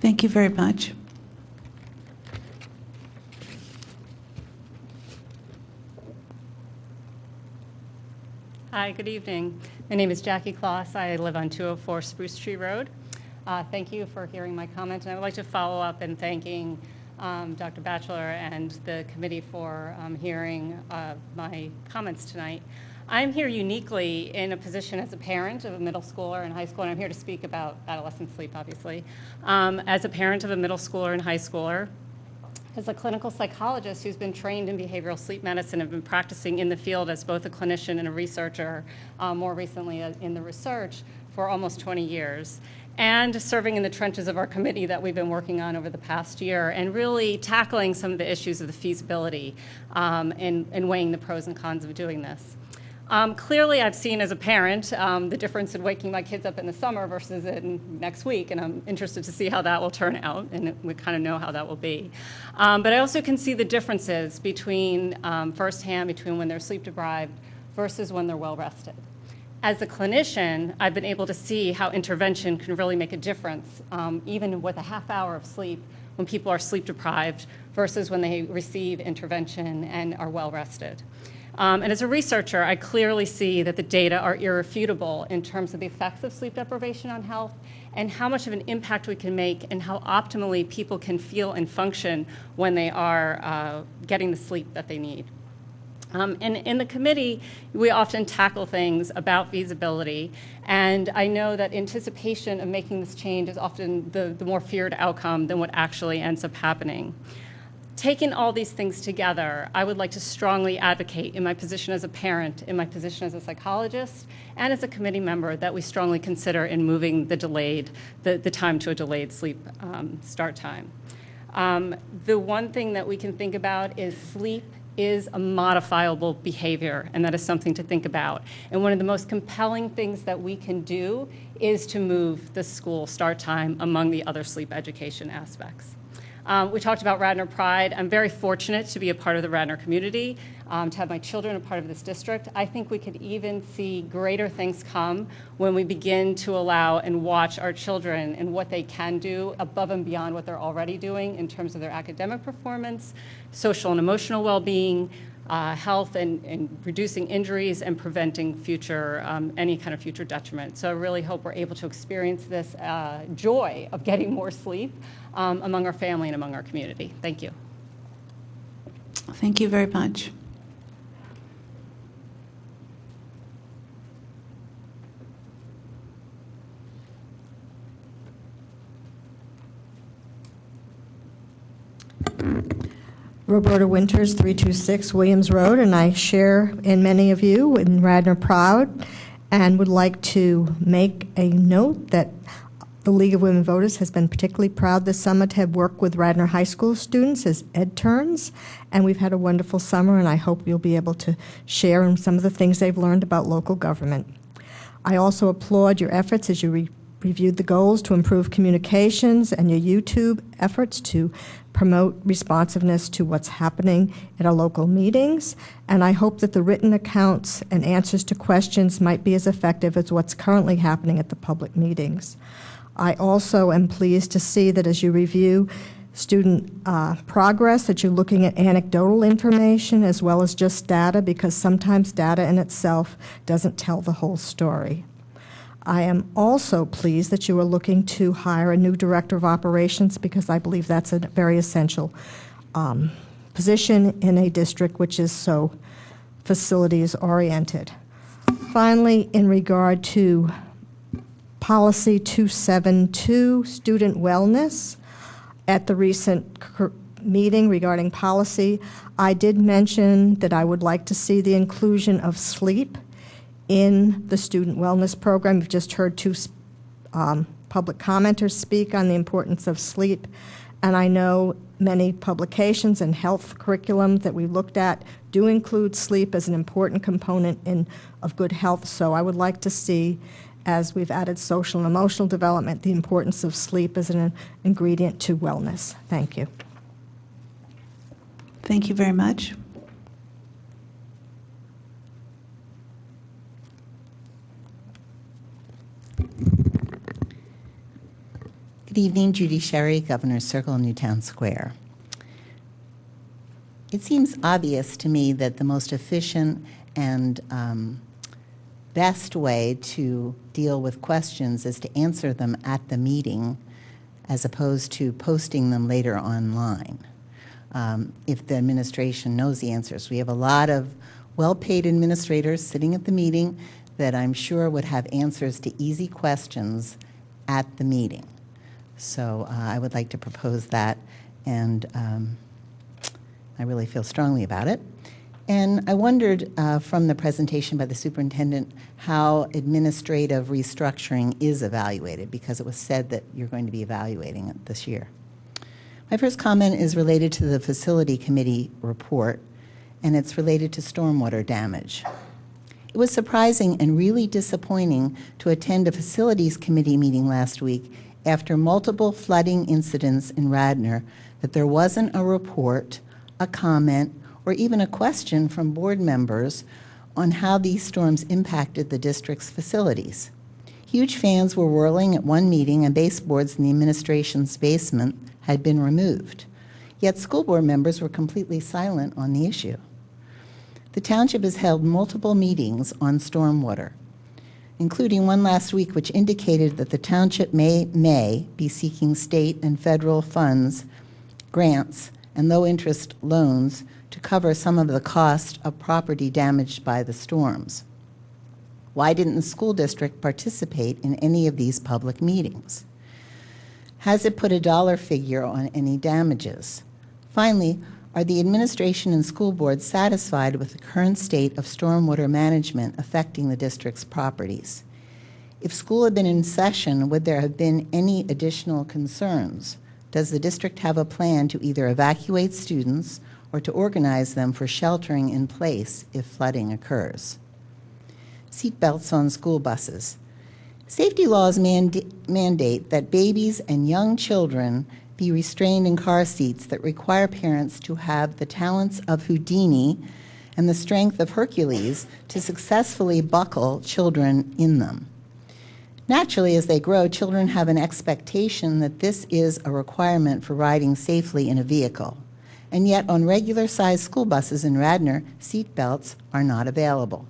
[SPEAKER 1] Thank you very much.
[SPEAKER 14] Hi, good evening. My name is Jackie Kloss. I live on 204 Spruce Tree Road. Thank you for hearing my comment, and I would like to follow up in thanking Dr. Batchelor and the committee for hearing my comments tonight. I'm here uniquely in a position as a parent of a middle schooler and high schooler, and I'm here to speak about adolescent sleep, obviously. As a parent of a middle schooler and high schooler, as a clinical psychologist who's been trained in behavioral sleep medicine and been practicing in the field as both a clinician and a researcher, more recently in the research, for almost 20 years. And serving in the trenches of our committee that we've been working on over the past year and really tackling some of the issues of the feasibility and weighing the pros and cons of doing this. Clearly, I've seen as a parent the difference in waking my kids up in the summer versus in next week, and I'm interested to see how that will turn out, and we kind of know how that will be. But I also can see the differences between firsthand between when they're sleep deprived versus when they're well rested. As a clinician, I've been able to see how intervention can really make a difference, even with a half hour of sleep when people are sleep deprived versus when they receive intervention and are well rested. And as a researcher, I clearly see that the data are irrefutable in terms of the effects of sleep deprivation on health and how much of an impact we can make and how optimally people can feel and function when they are getting the sleep that they need. And in the committee, we often tackle things about feasibility, and I know that anticipation of making this change is often the more feared outcome than what actually ends up happening. Taking all these things together, I would like to strongly advocate in my position as a parent, in my position as a psychologist, and as a committee member that we strongly consider in moving the time to a delayed sleep start time. The one thing that we can think about is sleep is a modifiable behavior, and that is something to think about. And one of the most compelling things that we can do is to move the school start time among the other sleep education aspects. We talked about Radnor Pride. I'm very fortunate to be a part of the Radnor community, to have my children a part of this district. I think we could even see greater things come when we begin to allow and watch our children and what they can do above and beyond what they're already doing in terms of their academic performance, social and emotional well-being, health and reducing injuries and preventing future, any kind of future detriment. So I really hope we're able to experience this joy of getting more sleep among our family and among our community. Thank you.
[SPEAKER 1] Thank you very much.
[SPEAKER 15] Roberta Winters, 326 Williams Road, and I share in many of you in Radnor Proud and would like to make a note that the League of Women Voters has been particularly proud this summer to have worked with Radnor High School students as interns, and we've had a wonderful summer, and I hope you'll be able to share in some of the things they've learned about local government. I also applaud your efforts as you reviewed the goals to improve communications and your YouTube efforts to promote responsiveness to what's happening at our local meetings, and I hope that the written accounts and answers to questions might be as effective as what's currently happening at the public meetings. I also am pleased to see that as you review student progress, that you're looking at anecdotal information as well as just data, because sometimes data in itself doesn't tell the whole story. I am also pleased that you are looking to hire a new director of operations, because I believe that's a very essential position in a district which is so facilities-oriented. Finally, in regard to Policy 272, student wellness, at the recent meeting regarding policy, I did mention that I would like to see the inclusion of sleep in the student wellness program. You've just heard two public commenters speak on the importance of sleep, and I know many publications and health curriculum that we looked at do include sleep as an important component of good health, so I would like to see, as we've added social and emotional development, the importance of sleep as an ingredient to wellness. Thank you.
[SPEAKER 1] Thank you very much.
[SPEAKER 16] Good evening, Judy Sherry, Governor's Circle, Newtown Square. It seems obvious to me that the most efficient and best way to deal with questions is to answer them at the meeting as opposed to posting them later online. If the administration knows the answers. We have a lot of well-paid administrators sitting at the meeting that I'm sure would have answers to easy questions at the meeting. So I would like to propose that, and I really feel strongly about it. And I wondered from the presentation by the superintendent how administrative restructuring is evaluated, because it was said that you're going to be evaluating it this year. My first comment is related to the facility committee report, and it's related to stormwater damage. It was surprising and really disappointing to attend a facilities committee meeting last week after multiple flooding incidents in Radnor that there wasn't a report, a comment, or even a question from board members on how these storms impacted the district's facilities. Huge fans were whirling at one meeting, and baseboards in the administration's basement had been removed. Yet school board members were completely silent on the issue. The township has held multiple meetings on stormwater, including one last week which indicated that the township may be seeking state and federal funds, grants, and low-interest loans to cover some of the cost of property damaged by the storms. Why didn't the school district participate in any of these public meetings? Has it put a dollar figure on any damages? Finally, are the administration and school board satisfied with the current state of stormwater management affecting the district's properties? If school had been in session, would there have been any additional concerns? Does the district have a plan to either evacuate students or to organize them for sheltering in place if flooding occurs? Seat belts on school buses. Safety laws mandate that babies and young children be restrained in car seats that require parents to have the talents of Houdini and the strength of Hercules to successfully buckle children in them. Naturally, as they grow, children have an expectation that this is a requirement for riding safely in a vehicle. And yet, on regular-sized school buses in Radnor, seat belts are not available.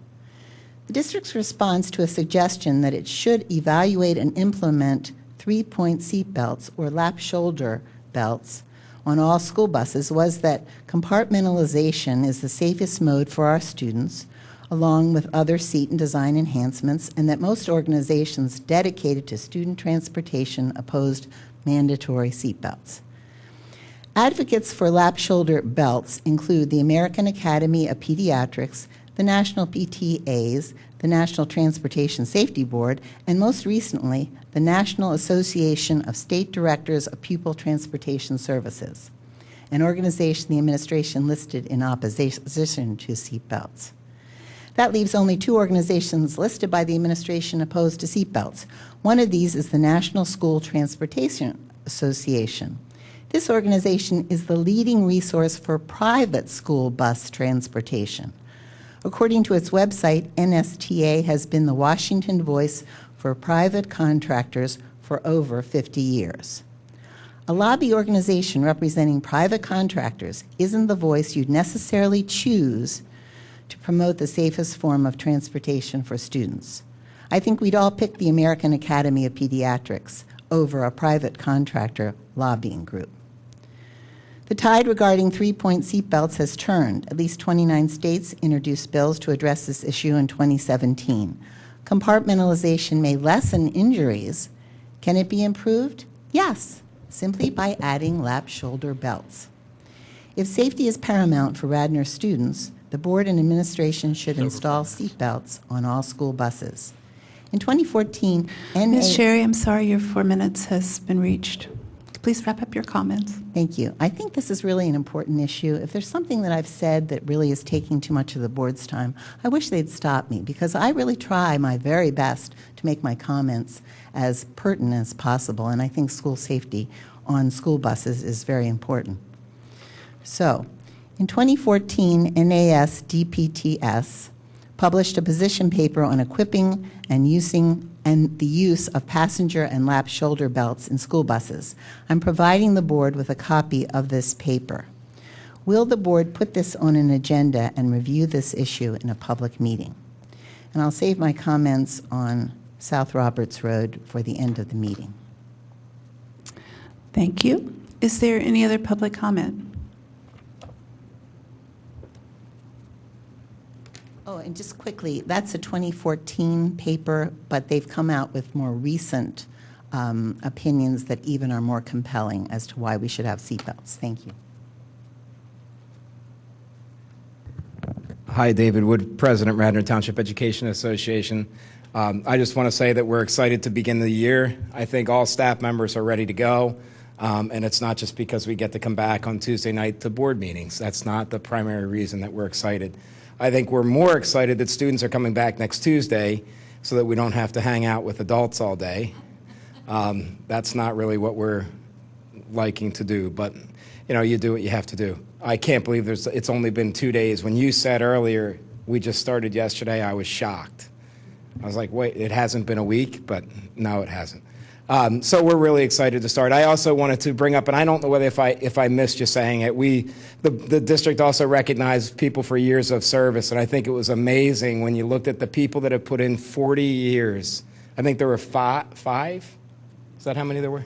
[SPEAKER 16] The district's response to a suggestion that it should evaluate and implement 3-point seat belts or lap shoulder belts on all school buses was that compartmentalization is the safest mode for our students, along with other seat and design enhancements, and that most organizations dedicated to student transportation opposed mandatory seat belts. Advocates for lap shoulder belts include the American Academy of Pediatrics, the National PTAs, the National Transportation Safety Board, and most recently, the National Association of State Directors of Pupil Transportation Services, an organization the administration listed in opposition to seat belts. That leaves only 2 organizations listed by the administration opposed to seat belts. One of these is the National School Transportation Association. This organization is the leading resource for private school bus transportation. According to its website, NSTA has been the Washington voice for private contractors for over 50 years. A lobby organization representing private contractors isn't the voice you'd necessarily choose to promote the safest form of transportation for students. I think we'd all pick the American Academy of Pediatrics over a private contractor lobbying group. The tide regarding three-point seatbelts has turned. At least 29 states introduced bills to address this issue in 2017. Compartmentalization may lessen injuries. Can it be improved? Yes, simply by adding lap shoulder belts. If safety is paramount for Radnor students, the board and administration should install seatbelts on all school buses. In 2014,
[SPEAKER 1] Ms. Sherry, I'm sorry, your 4 minutes has been reached. Please wrap up your comments.
[SPEAKER 16] Thank you. I think this is really an important issue. If there's something that I've said that really is taking too much of the board's time, I wish they'd stop me, because I really try my very best to make my comments as pertinent as possible, and I think school safety on school buses is very important. So, in 2014, NAS DPTS published a position paper on equipping and the use of passenger and lap shoulder belts in school buses. I'm providing the board with a copy of this paper. Will the board put this on an agenda and review this issue in a public meeting? And I'll save my comments on South Roberts Road for the end of the meeting.
[SPEAKER 1] Thank you. Is there any other public comment?
[SPEAKER 16] Oh, and just quickly, that's a 2014 paper, but they've come out with more recent opinions that even are more compelling as to why we should have seatbelts. Thank you.
[SPEAKER 17] Hi, David Wood, President, Radnor Township Education Association. I just want to say that we're excited to begin the year. I think all staff members are ready to go, and it's not just because we get to come back on Tuesday night to board meetings. That's not the primary reason that we're excited. I think we're more excited that students are coming back next Tuesday so that we don't have to hang out with adults all day. That's not really what we're liking to do, but you know, you do what you have to do. I can't believe it's only been 2 days. When you said earlier, we just started yesterday, I was shocked. I was like, wait, it hasn't been a week, but no, it hasn't. So we're really excited to start. I also wanted to bring up, and I don't know whether if I missed you saying it, the district also recognized people for years of service, and I think it was amazing when you looked at the people that have put in 40 years. I think there were five? Is that how many there were?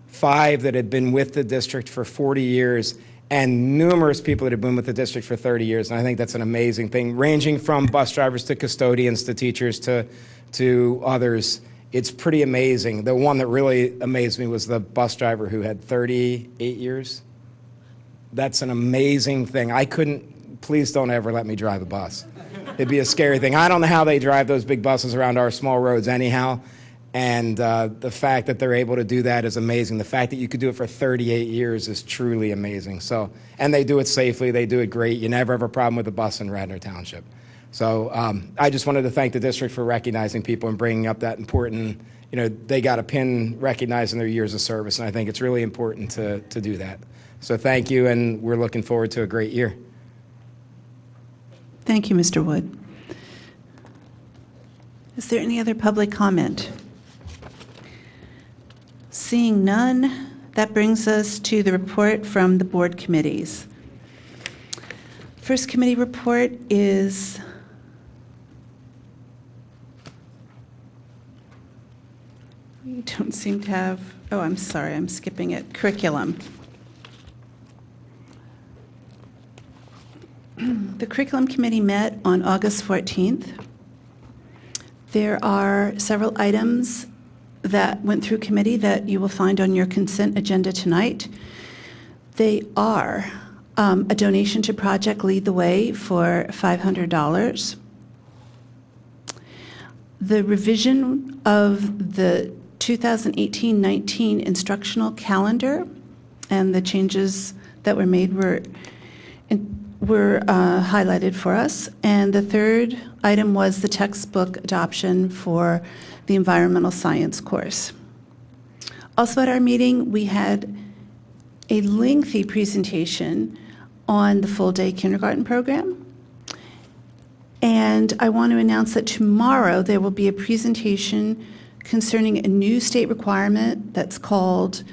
[SPEAKER 17] 5 that had been with the district for 40 years, and numerous people that have been with the district for 30 years, and I think that's an amazing thing, ranging from bus drivers to custodians to teachers to others. It's pretty amazing. The one that really amazed me was the bus driver who had 38 years. That's an amazing thing. Please don't ever let me drive a bus. It'd be a scary thing. I don't know how they drive those big buses around our small roads anyhow, and the fact that they're able to do that is amazing. The fact that you could do it for 38 years is truly amazing. So, and they do it safely. They do it great. You never have a problem with a bus in Radnor Township. So I just wanted to thank the district for recognizing people and bringing up that important, they got a pin recognizing their years of service, and I think it's really important to do that. So thank you, and we're looking forward to a great year.
[SPEAKER 1] Thank you, Mr. Wood. Is there any other public comment? Seeing none, that brings us to the report from the board committees. First committee report is we don't seem to have, oh, I'm sorry, I'm skipping it. Curriculum. The curriculum committee met on August 14th. There are several items that went through committee that you will find on your consent agenda tonight. They are a donation to Project Lead the Way for $500. The revision of the 2018-19 instructional calendar and the changes that were made were highlighted for us. And the third item was the textbook adoption for the environmental science course. Also at our meeting, we had a lengthy presentation on the full-day kindergarten program. And I want to announce that tomorrow there will be a presentation concerning a new state requirement that's called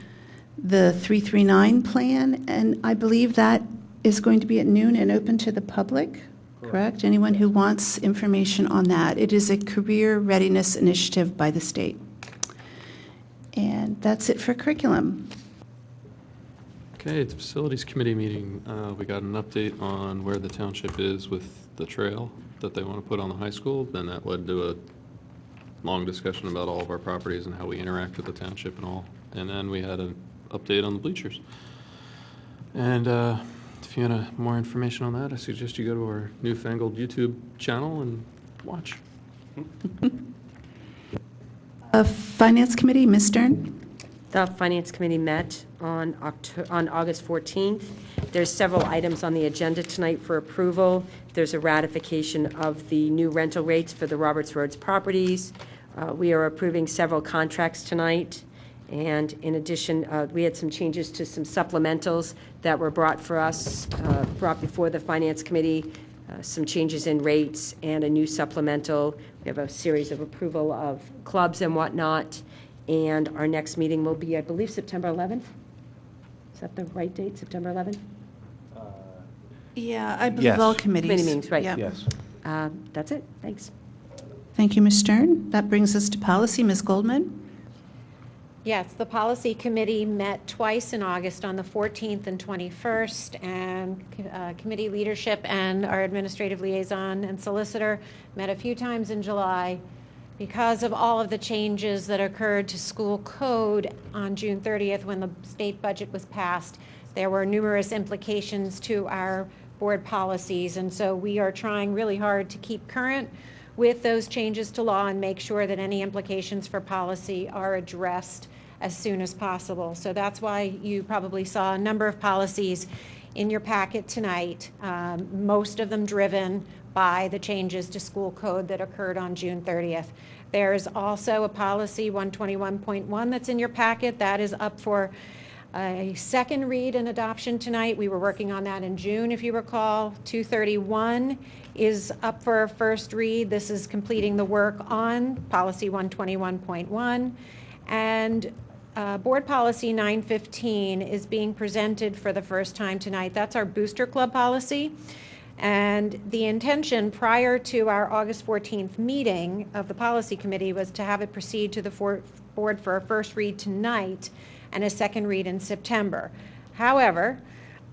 [SPEAKER 1] the 339 plan, and I believe that is going to be at noon and open to the public, correct? Anyone who wants information on that. It is a career readiness initiative by the state. And that's it for curriculum.
[SPEAKER 18] Okay, the Facilities Committee meeting, we got an update on where the township is with the trail that they want to put on the high school. Then that led to a long discussion about all of our properties and how we interact with the township and all. And then we had an update on the bleachers. And if you want more information on that, I suggest you go to our newfangled YouTube channel and watch.
[SPEAKER 1] Finance Committee, Ms. Stern.
[SPEAKER 5] The Finance Committee met on August 14th. There's several items on the agenda tonight for approval. There's a ratification of the new rental rates for the Roberts Roads properties. We are approving several contracts tonight. And in addition, we had some changes to some supplementals that were brought before the Finance Committee, some changes in rates and a new supplemental. We have a series of approval of clubs and whatnot. And our next meeting will be, I believe, September 11th. Is that the right date, September 11th?
[SPEAKER 1] Yeah, I believe all committees.
[SPEAKER 5] Committee meetings, right.
[SPEAKER 1] Yep.
[SPEAKER 2] Yes.
[SPEAKER 5] That's it. Thanks.
[SPEAKER 1] Thank you, Ms. Stern. That brings us to policy. Ms. Goldman.
[SPEAKER 11] Yes, the Policy Committee met twice in August on the 14th and 21st, and committee leadership and our administrative liaison and solicitor met a few times in July. Because of all of the changes that occurred to school code on June 30th when the state budget was passed, there were numerous implications to our board policies, and so we are trying really hard to keep current with those changes to law and make sure that any implications for policy are addressed as soon as possible. So that's why you probably saw a number of policies in your packet tonight, most of them driven by the changes to school code that occurred on June 30th. There's also a policy 121.1 that's in your packet that is up for a second read and adoption tonight. We were working on that in June, if you recall. 231 is up for a first read. This is completing the work on policy 121.1. And board policy 915 is being presented for the first time tonight. That's our booster club policy. And the intention prior to our August 14th meeting of the policy committee was to have it proceed to the board for a first read tonight and a second read in September. However,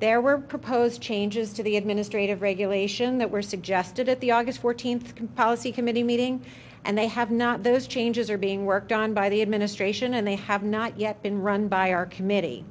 [SPEAKER 11] there were proposed changes to the administrative regulation that were suggested at the August 14th policy committee meeting, and they have not, those changes are being worked on by the administration, and they have not yet been run by our committee.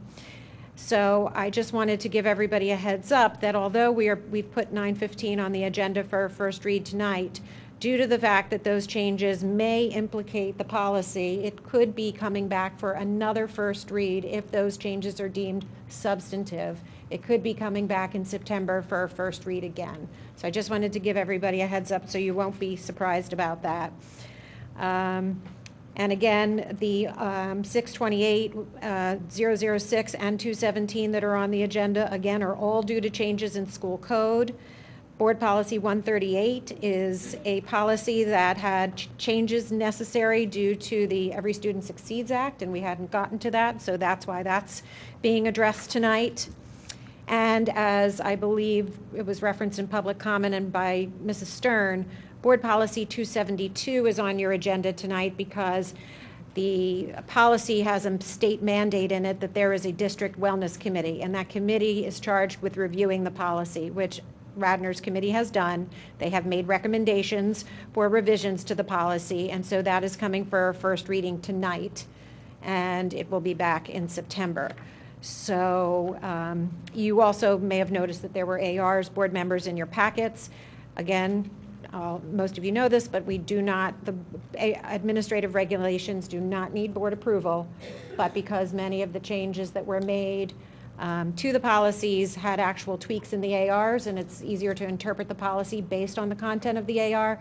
[SPEAKER 11] So I just wanted to give everybody a heads up that although we've put 915 on the agenda for a first read tonight, due to the fact that those changes may implicate the policy, it could be coming back for another first read if those changes are deemed substantive. It could be coming back in September for a first read again. So I just wanted to give everybody a heads up so you won't be surprised about that. And again, the 628, 006, and 217 that are on the agenda, again, are all due to changes in school code. Board Policy 138 is a policy that had changes necessary due to the Every Student Succeeds Act, and we hadn't gotten to that, so that's why that's being addressed tonight. And as I believe it was referenced in public comment and by Mrs. Stern, Board Policy 272 is on your agenda tonight because the policy has a state mandate in it that there is a district wellness committee, and that committee is charged with reviewing the policy, which Radnor's committee has done. They have made recommendations for revisions to the policy, and so that is coming for a first reading tonight, and it will be back in September. So you also may have noticed that there were ARs, board members, in your packets. Again, most of you know this, but we do not, the administrative regulations do not need board approval, but because many of the changes that were made to the policies had actual tweaks in the ARs, and it's easier to interpret the policy based on the content of the AR,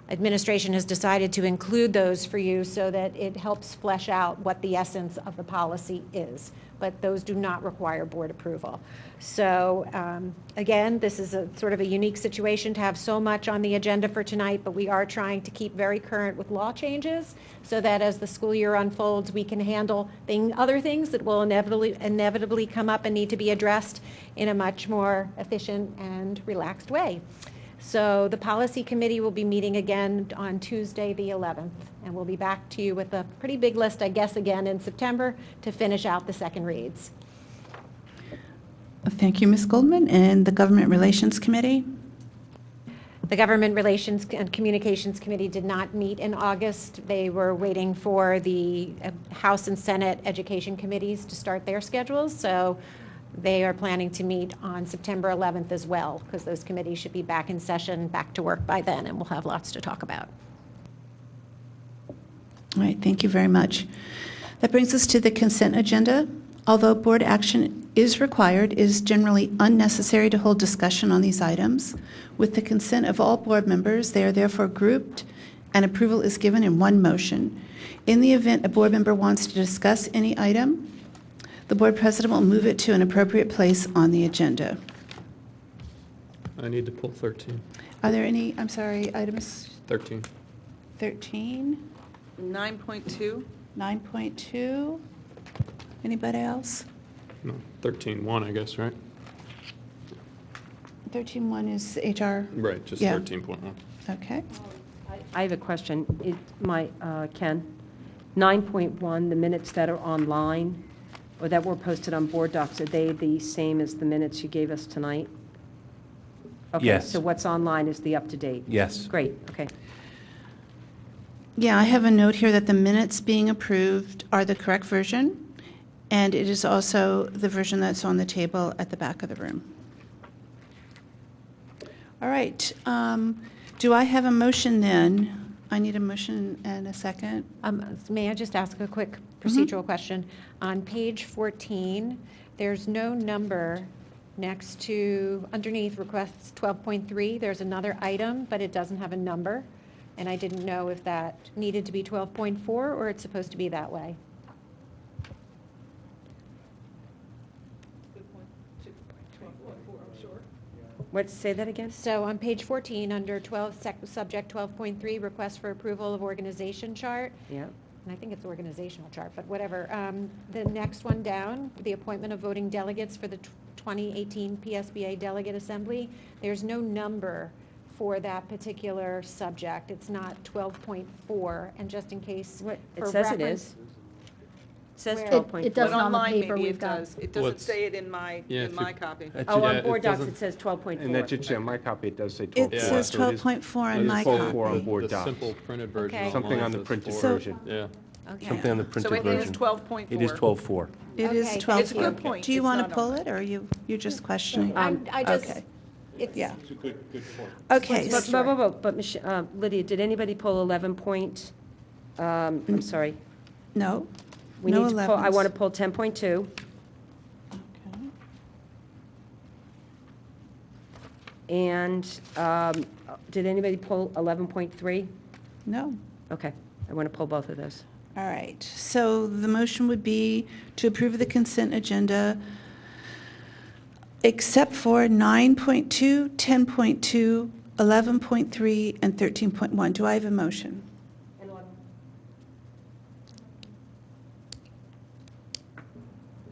[SPEAKER 11] administration has decided to include those for you so that it helps flesh out what the essence of the policy is. But those do not require board approval. So again, this is a sort of a unique situation to have so much on the agenda for tonight, but we are trying to keep very current with law changes so that as the school year unfolds, we can handle other things that will inevitably come up and need to be addressed in a much more efficient and relaxed way. So the policy committee will be meeting again on Tuesday, the 11th, and we'll be back to you with a pretty big list, I guess, again in September to finish out the second reads.
[SPEAKER 1] Thank you, Ms. Goldman. And the Government Relations Committee?
[SPEAKER 11] The Government Relations and Communications Committee did not meet in August. They were waiting for the House and Senate Education Committees to start their schedules, so they are planning to meet on September 11th as well, because those committees should be back in session, back to work by then, and we'll have lots to talk about.
[SPEAKER 1] All right, thank you very much. That brings us to the consent agenda. Although board action is required, it is generally unnecessary to hold discussion on these items. With the consent of all board members, they are therefore grouped, and approval is given in one motion. In the event a board member wants to discuss any item, the board president will move it to an appropriate place on the agenda.
[SPEAKER 18] I need to pull 13.
[SPEAKER 1] Are there any, I'm sorry, items
[SPEAKER 18] 13.
[SPEAKER 1] 13?
[SPEAKER 12] 9.2.
[SPEAKER 1] 9.2? Anybody else?
[SPEAKER 18] No, 13.1, I guess, right?
[SPEAKER 1] 13.1 is HR.
[SPEAKER 18] Right, just
[SPEAKER 1] Yeah.
[SPEAKER 18] 13.1.
[SPEAKER 1] Okay.
[SPEAKER 5] I have a question. Ken, 9.1, the minutes that are online or that were posted on board docs, are they the same as the minutes you gave us tonight? Okay,
[SPEAKER 2] Yes.
[SPEAKER 5] so what's online is the up-to-date?
[SPEAKER 2] Yes.
[SPEAKER 5] Great, okay.
[SPEAKER 1] Yeah, I have a note here that the minutes being approved are the correct version, and it is also the version that's on the table at the back of the room. All right. Do I have a motion then? I need a motion and a second.
[SPEAKER 11] May I just ask a quick procedural question? On page 14, there's no number next to, underneath requests 12.3, there's another item, but it doesn't have a number. And I didn't know if that needed to be 12.4 or it's supposed to be that way.
[SPEAKER 5] Say that again?
[SPEAKER 11] So on page 14, under subject 12.3, request for approval of organization chart.
[SPEAKER 5] Yeah.
[SPEAKER 11] And I think it's organizational chart, but whatever. The next one down, the appointment of voting delegates for the 2018 PSBA Delegate Assembly, there's no number for that particular subject. It's not 12.4, and just in case.
[SPEAKER 5] It says it is. It says
[SPEAKER 11] Where?
[SPEAKER 5] 12.4.
[SPEAKER 11] It doesn't on the
[SPEAKER 12] Online,
[SPEAKER 11] paper
[SPEAKER 12] maybe
[SPEAKER 11] we've
[SPEAKER 12] it
[SPEAKER 11] got.
[SPEAKER 12] does. It doesn't say it in my copy.
[SPEAKER 5] Oh, on board docs, it says 12.4.
[SPEAKER 2] And that should say on my copy, it does say 12.4.
[SPEAKER 1] It says 12.4 on my copy.
[SPEAKER 2] 12.4 on board
[SPEAKER 18] The
[SPEAKER 2] docs.
[SPEAKER 18] simple printed version.
[SPEAKER 11] Okay.
[SPEAKER 2] Something on the
[SPEAKER 18] says
[SPEAKER 2] printed
[SPEAKER 18] 4.
[SPEAKER 2] version.
[SPEAKER 18] Yeah.
[SPEAKER 11] Okay.
[SPEAKER 2] Something on the printed
[SPEAKER 12] So it
[SPEAKER 2] version.
[SPEAKER 12] is 12.4.
[SPEAKER 2] It is 12.4.
[SPEAKER 1] It is
[SPEAKER 11] Okay.
[SPEAKER 1] 12.
[SPEAKER 12] It's a good point.
[SPEAKER 1] Do you
[SPEAKER 12] It's
[SPEAKER 1] want
[SPEAKER 12] not
[SPEAKER 1] to pull
[SPEAKER 12] on.
[SPEAKER 1] it, or you're just questioning?
[SPEAKER 11] I just,
[SPEAKER 1] Okay.
[SPEAKER 11] it's.
[SPEAKER 1] Yeah.
[SPEAKER 6] It's a good point.
[SPEAKER 1] Okay.
[SPEAKER 5] But Lydia, did anybody pull 11 point, I'm sorry.
[SPEAKER 1] No.
[SPEAKER 5] We
[SPEAKER 1] No
[SPEAKER 5] need to pull, I
[SPEAKER 1] 11s.
[SPEAKER 5] want to pull 10.2.
[SPEAKER 1] Okay.
[SPEAKER 5] And did anybody pull 11.3?
[SPEAKER 1] No.
[SPEAKER 5] Okay, I want to pull both of those.
[SPEAKER 1] All right. So the motion would be to approve the consent agenda except for 9.2, 10.2, 11.3, and 13.1. Do I have a motion?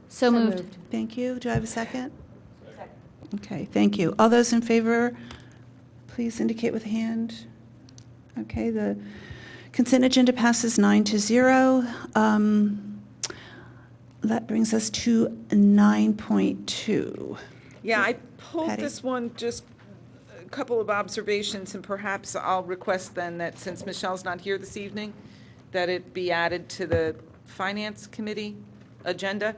[SPEAKER 13] So moved.
[SPEAKER 1] Thank you. Do I have a second? Second. Okay, thank you. All those in favor, please indicate with a hand. Okay, the consent agenda passes 9-0. That brings us to 9.2.
[SPEAKER 12] Yeah, I pulled
[SPEAKER 1] Patty?
[SPEAKER 12] this one, just a couple of observations, and perhaps I'll request then that since Michelle's not here this evening, that it be added to the Finance Committee agenda.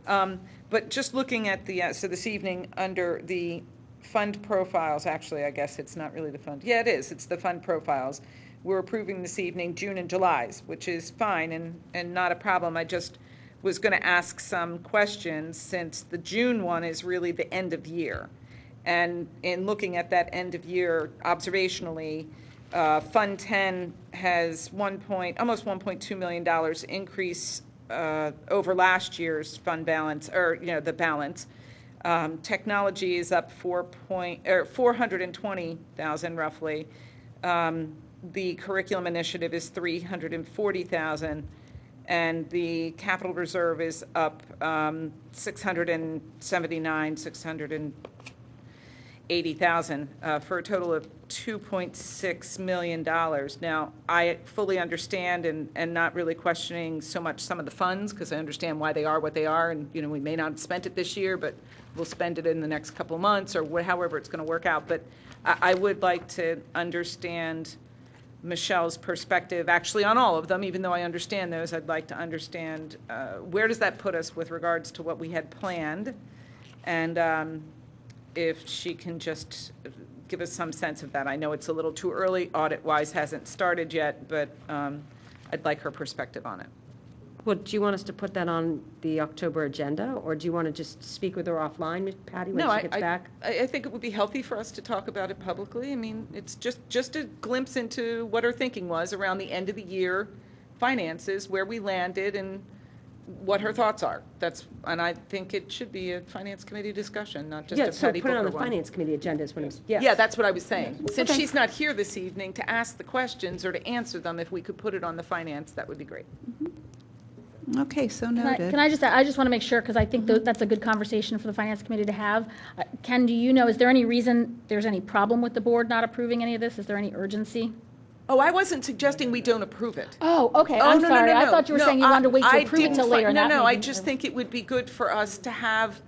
[SPEAKER 12] But just looking at the, so this evening, under the fund profiles, actually, I guess it's not really the fund. Yeah, it is. It's the fund profiles. We're approving this evening June and July's, which is fine and not a problem. I just was going to ask some questions since the June one is really the end of year. And in looking at that end of year observationally, Fund 10 has almost $1.2 million increase over last year's fund balance, or the balance. Technology is up 420,000 roughly. The curriculum initiative is 340,000, and the capital reserve is up 680,000 for a total of $2.6 million. Now, I fully understand and not really questioning so much some of the funds, because I understand why they are what they are, and we may not have spent it this year, but we'll spend it in the next couple of months, or however it's going to work out. But I would like to understand Michelle's perspective, actually, on all of them. Even though I understand those, I'd like to understand where does that put us with regards to what we had planned, and if she can just give us some sense of that. I know it's a little too early, audit-wise hasn't started yet, but I'd like her perspective on it.
[SPEAKER 5] Well, do you want us to put that on the October agenda, or do you want to just speak with her offline, Patty, when she gets back?
[SPEAKER 12] I think it would be healthy for us to talk about it publicly. I mean, it's just a glimpse into what her thinking was around the end of the year finances, where we landed, and what her thoughts are. And I think it should be a finance committee discussion, not just a Patty
[SPEAKER 5] put it on the
[SPEAKER 12] Booker one.
[SPEAKER 5] finance committee agenda is when it's,
[SPEAKER 12] Yeah, that's what I was saying. Since she's not here this evening to ask the questions or to answer them, if we could put it on the finance, that would be great.
[SPEAKER 1] Okay, so noted.
[SPEAKER 19] Can I just want to make sure, because I think that's a good conversation for the finance committee to have. Ken, do you know, is there any reason there's any problem with the board not approving any of this? Is there any urgency?
[SPEAKER 12] Oh, I wasn't suggesting we don't approve it.
[SPEAKER 19] Oh, okay, I'm sorry. I thought you were saying you wanted to wait to approve it till later.
[SPEAKER 12] No, I just think it would be good for us to have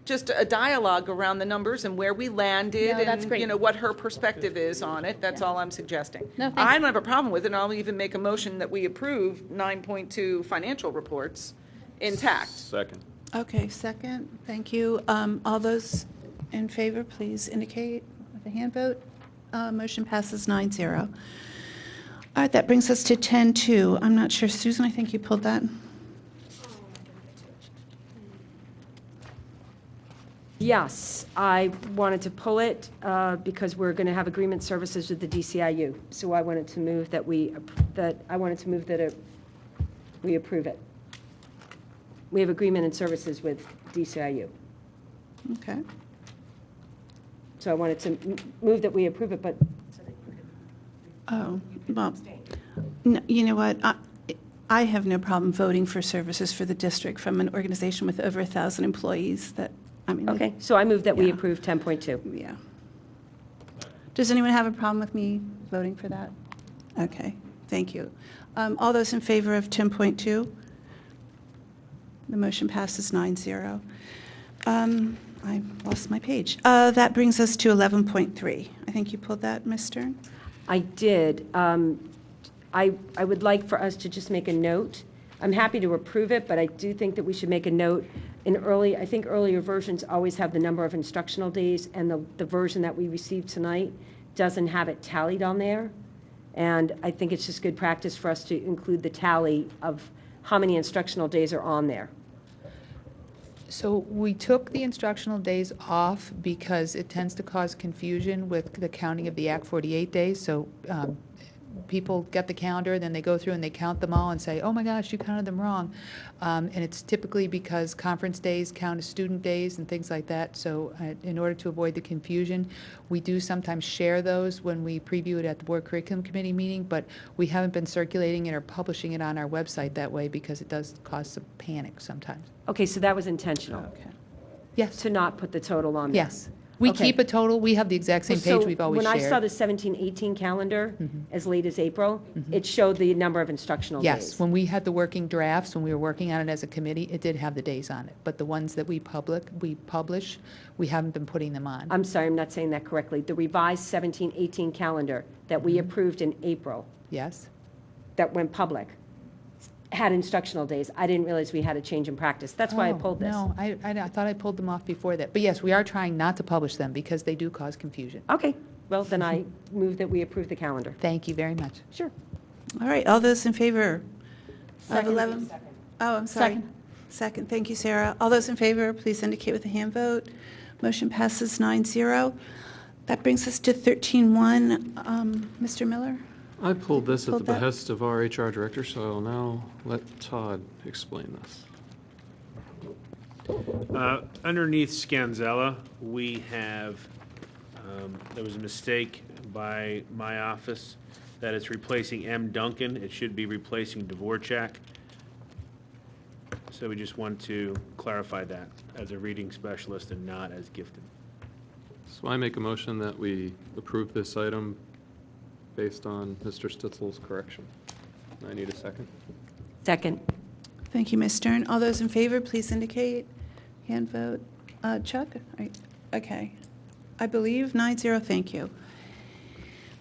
[SPEAKER 12] just a dialogue around the numbers and where we landed,
[SPEAKER 19] that's great.
[SPEAKER 12] and what her perspective is on it. That's all I'm suggesting.
[SPEAKER 19] No, thanks.
[SPEAKER 12] I don't have a problem with it, and I'll even make a motion that we approve 9.2 financial reports intact.
[SPEAKER 18] Second.
[SPEAKER 1] Okay, second. Thank you. All those in favor, please indicate with a hand vote. Motion passes 9-0. All right, that brings us to 10-2. I'm not sure, Susan, I think you pulled that.
[SPEAKER 5] Yes, I wanted to pull it because we're going to have agreement services with the DCIU. So I wanted to move that we approve it. We have agreement and services with DCIU.
[SPEAKER 1] Okay.
[SPEAKER 5] So I wanted to move that we approve it, but.
[SPEAKER 1] Oh, well, no, you know what? I have no problem voting for services for the district from an organization with over 1,000 employees that,
[SPEAKER 5] Okay, so I move that we approve 10.2.
[SPEAKER 1] Yeah. Does anyone have a problem with me voting for that? Okay, thank you. All those in favor of 10.2? The motion passes 9-0. I lost my page. That brings us to 11.3. I think you pulled that, Ms. Stern?
[SPEAKER 5] I did. I would like for us to just make a note. I'm happy to approve it, but I do think that we should make a note. I think earlier versions always have the number of instructional days, and the version that we received tonight doesn't have it tallied on there. And I think it's just good practice for us to include the tally of how many instructional days are on there.
[SPEAKER 4] So we took the instructional days off because it tends to cause confusion with the counting of the Act 48 days. So people get the calendar, then they go through and they count them all and say, oh my gosh, you counted them wrong. And it's typically because conference days count as student days and things like that. So in order to avoid the confusion, we do sometimes share those when we preview it at the Board Curriculum Committee meeting, but we haven't been circulating it or publishing it on our website that way because it does cause some panic sometimes.
[SPEAKER 5] Okay, so that was intentional.
[SPEAKER 1] Okay.
[SPEAKER 5] Yes. To not put the total on there.
[SPEAKER 4] Yes. We keep a total. We have the exact same page we've always shared.
[SPEAKER 5] When I saw the 17-18 calendar as late as April, it showed the number of instructional days.
[SPEAKER 4] Yes, when we had the working drafts, when we were working on it as a committee, it did have the days on it. But the ones that we publish, we haven't been putting them on.
[SPEAKER 5] I'm sorry, I'm not saying that correctly. The revised 17-18 calendar that we approved in April.
[SPEAKER 4] Yes.
[SPEAKER 5] That went public. Had instructional days. I didn't realize we had a change in practice. That's why I pulled this.
[SPEAKER 4] No, I thought I pulled them off before that. But yes, we are trying not to publish them because they do cause confusion.
[SPEAKER 5] Okay. Well, then I move that we approve the calendar.
[SPEAKER 4] Thank you very much.
[SPEAKER 5] Sure.
[SPEAKER 1] All right, all those in favor of 11?
[SPEAKER 5] Second.
[SPEAKER 1] Oh, I'm sorry. Second. Thank you, Sarah. All those in favor, please indicate with a hand vote. Motion passes 9-0. That brings us to 13.1. Mr. Miller?
[SPEAKER 18] I pulled this at
[SPEAKER 1] Pulled
[SPEAKER 18] the
[SPEAKER 1] that.
[SPEAKER 18] behest of our HR director, so I'll now let Todd explain this.
[SPEAKER 8] Underneath Scanzella, we have, there was a mistake by my office that it's replacing M. Duncan. It should be replacing Dvorak. So we just want to clarify that as a reading specialist and not as gifted.
[SPEAKER 18] So I make a motion that we approve this item based on Mr. Stitzel's correction. I need a second.
[SPEAKER 5] Second.
[SPEAKER 1] Thank you, Ms. Stern. All those in favor, please indicate. Hand vote. Chuck? Okay. I believe 9-0. Thank you.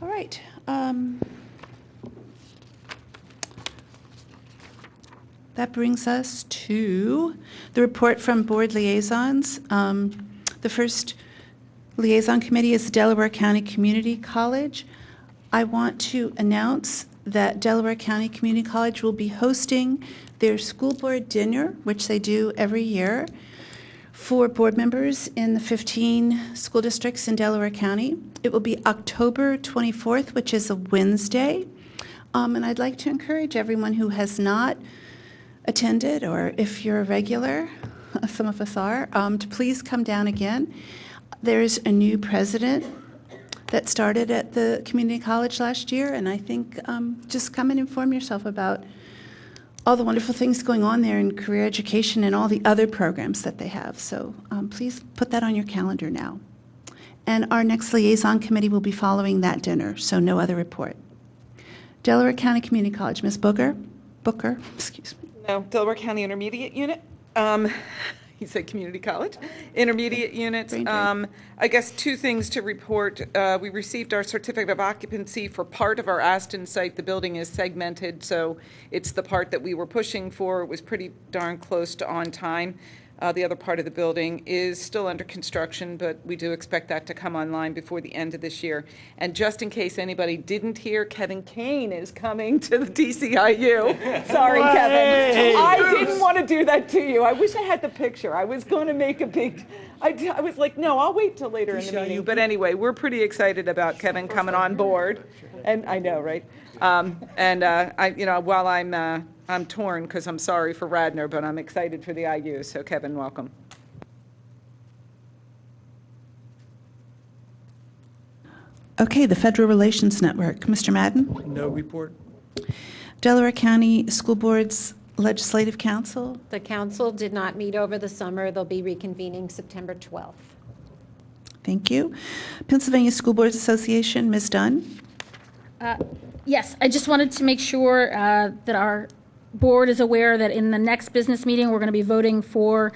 [SPEAKER 1] All right. That brings us to the report from board liaisons. The first liaison committee is the Delaware County Community College. I want to announce that Delaware County Community College will be hosting their school board dinner, which they do every year, for board members in the 15 school districts in Delaware County. It will be October 24th, which is a Wednesday. And I'd like to encourage everyone who has not attended, or if you're a regular, some of us are, to please come down again. There's a new president that started at the community college last year, and I think just come and inform yourself about all the wonderful things going on there in career education and all the other programs that they have. So please put that on your calendar now. And our next liaison committee will be following that dinner, so no other report. Delaware County Community College, Ms. Booker, excuse me.
[SPEAKER 12] No, Delaware County Intermediate Unit. He said community college. Intermediate units. I guess two things to report. We received our certificate of occupancy for part of our Aston site. The building is segmented, so it's the part that we were pushing for. It was pretty darn close to on time. The other part of the building is still under construction, but we do expect that to come online before the end of this year. And just in case anybody didn't hear, Kevin Kane is coming to the DCIU. Sorry, Kevin. I didn't want to do that to you. I wish I had the picture. I was going to make a big... I was like, no, I'll wait till later in the meeting. But anyway, we're pretty excited about Kevin coming on board. And I know, right? While I'm torn because I'm sorry for Radnor, but I'm excited for the IU. So Kevin, welcome.
[SPEAKER 1] Okay, the Federal Relations Network. Mr. Madden?
[SPEAKER 10] No report.
[SPEAKER 1] Delaware County School Board's Legislative Council.
[SPEAKER 11] The council did not meet over the summer. They'll be reconvening September 12th.
[SPEAKER 1] Thank you. Pennsylvania School Boards Association, Ms. Dunn.
[SPEAKER 19] Yes, I just wanted to make sure that our board is aware that in the next business meeting, we're going to be voting for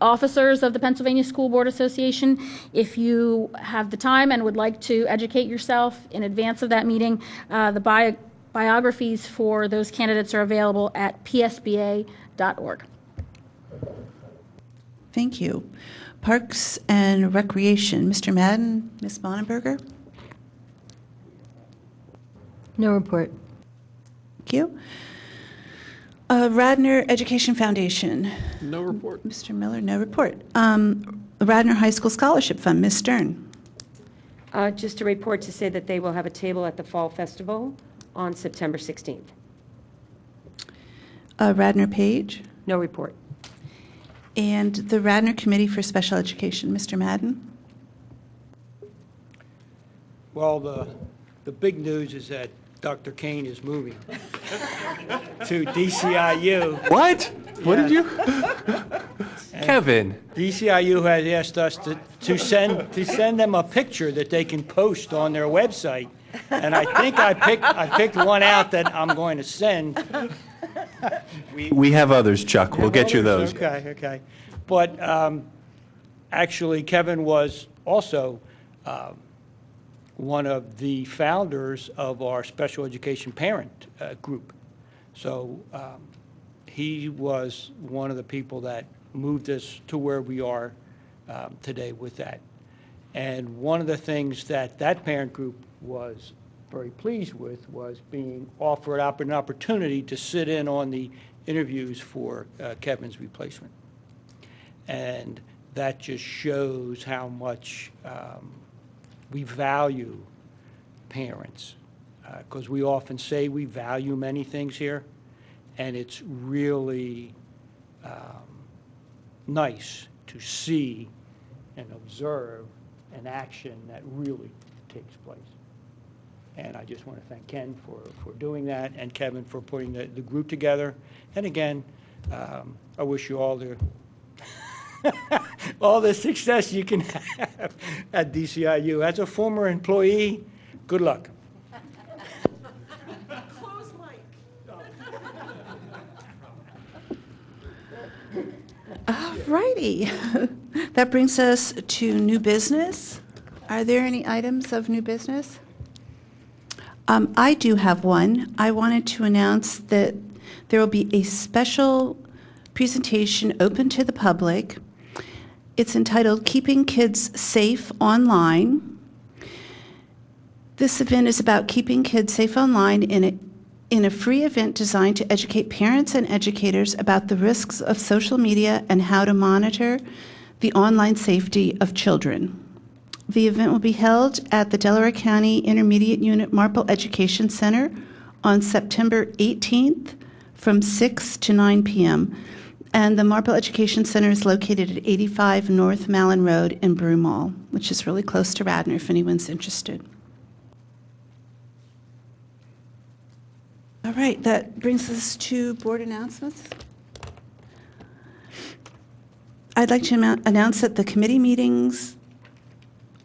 [SPEAKER 19] officers of the Pennsylvania School Board Association. If you have the time and would like to educate yourself in advance of that meeting, the biographies for those candidates are available at psba.org.
[SPEAKER 1] Thank you. Parks and Recreation, Mr. Madden, Ms. Bonenberger.
[SPEAKER 9] No report.
[SPEAKER 1] Thank you. Radnor Education Foundation.
[SPEAKER 18] No report.
[SPEAKER 1] Mr. Miller, no report. Radnor High School Scholarship Fund, Ms. Stern.
[SPEAKER 5] Just a report to say that they will have a table at the Fall Festival on September 16th.
[SPEAKER 1] Radnor Page.
[SPEAKER 5] No report.
[SPEAKER 1] And the Radnor Committee for Special Education, Mr. Madden.
[SPEAKER 10] Well, the big news is that Dr. Kane is moving to DCIU.
[SPEAKER 2] What? What did you? Kevin.
[SPEAKER 10] DCIU has asked us to send them a picture that they can post on their website, and I think I picked one out that I'm going to send.
[SPEAKER 2] We have others, Chuck. We'll get you those.
[SPEAKER 10] Okay. But actually, Kevin was also one of the founders of our special education parent group. So he was one of the people that moved us to where we are today with that. And one of the things that parent group was very pleased with was being offered an opportunity to sit in on the interviews for Kevin's replacement. And that just shows how much we value parents, because we often say we value many things here, and it's really nice to see and observe an action that really takes place. And I just want to thank Ken for doing that, and Kevin for putting the group together. And again, I wish you all the all the success you can have at DCIU. As a former employee, good luck.
[SPEAKER 1] All righty. That brings us to new business. Are there any items of new business? I do have one. I wanted to announce that there will be a special presentation open to the public. It's entitled Keeping Kids Safe Online. This event is about keeping kids safe online in a free event designed to educate parents and educators about the risks of social media and how to monitor the online safety of children. The event will be held at the Delaware County Intermediate Unit Marple Education Center on September 18th from 6 to 9 p.m. And the Marple Education Center is located at 85 North Malin Road in Broomall, which is really close to Radnor if anyone's interested. All right, that brings us to board announcements. I'd like to announce that the committee meetings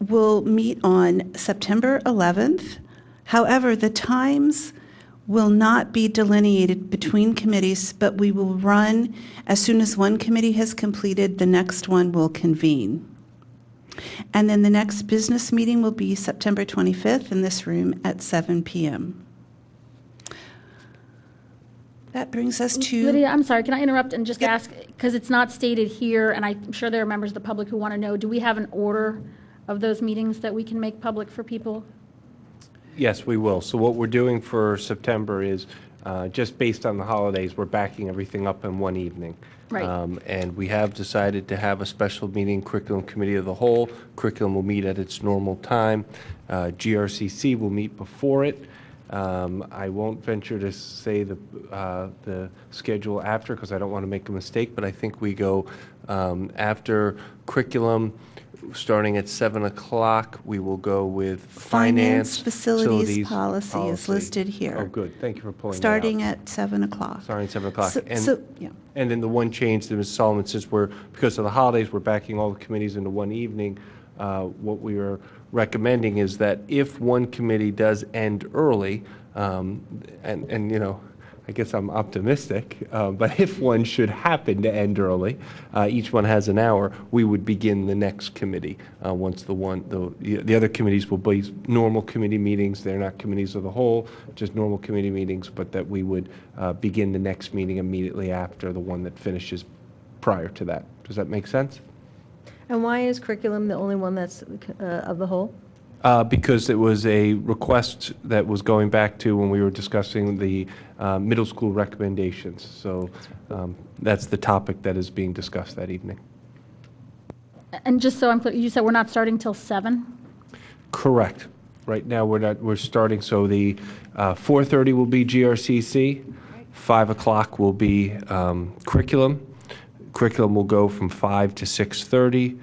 [SPEAKER 1] will meet on September 11th. However, the times will not be delineated between committees, but we will run as soon as one committee has completed, the next one will convene. And then the next business meeting will be September 25th in this room at 7 p.m. That brings us to...
[SPEAKER 19] Lydia, I'm sorry, can I interrupt and just ask, because it's not stated here, and I'm sure there are members of the public who want to know, do we have an order of those meetings that we can make public for people?
[SPEAKER 2] Yes, we will. So what we're doing for September is, just based on the holidays, we're backing everything up in one evening.
[SPEAKER 19] Right.
[SPEAKER 2] And we have decided to have a special meeting, Curriculum Committee of the Whole. Curriculum will meet at its normal time. GRCC will meet before it. I won't venture to say the schedule after because I don't want to make a mistake, but I think we go after curriculum. Starting at 7 o'clock, we will go with finance,
[SPEAKER 1] facilities policy is listed here.
[SPEAKER 2] Oh, good. Thank you for pulling
[SPEAKER 1] Starting
[SPEAKER 2] that out.
[SPEAKER 1] at 7 o'clock.
[SPEAKER 2] Starting at 7 o'clock.
[SPEAKER 1] Yeah.
[SPEAKER 2] And then the one change that Ms. Solomon, since because of the holidays, we're backing all the committees into one evening. What we are recommending is that if one committee does end early, and you know, I guess I'm optimistic, but if one should happen to end early, each one has an hour, we would begin the next committee once the other committees will be normal committee meetings. They're not committees of the whole, just normal committee meetings, but that we would begin the next meeting immediately after the one that finishes prior to that. Does that make sense?
[SPEAKER 9] And why is curriculum the only one that's of the whole?
[SPEAKER 2] Because it was a request that was going back to when we were discussing the middle school recommendations. So that's the topic that is being discussed that evening.
[SPEAKER 19] And just so I'm clear, you said we're not starting till 7?
[SPEAKER 2] Correct. Right now we're starting, so the 4:30 will be GRCC, 5 o'clock will be curriculum. Curriculum will go from 5 to 6:30.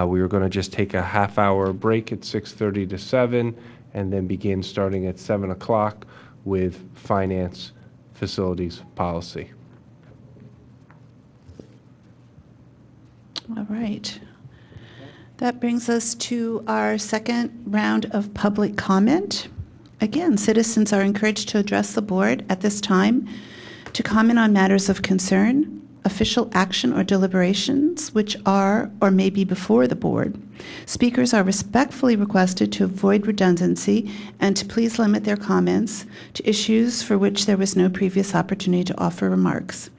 [SPEAKER 2] We were going to just take a half-hour break at 6:30 to 7, and then begin starting at 7 o'clock with finance, facilities, policy.
[SPEAKER 1] All right. That brings us to our second round of public comment. Again, citizens are encouraged to address the board at this time to comment on matters of concern, official action or deliberations which are or may be before the board. Speakers are respectfully requested to avoid redundancy and to please limit their comments to issues for which there was no previous opportunity to offer remarks.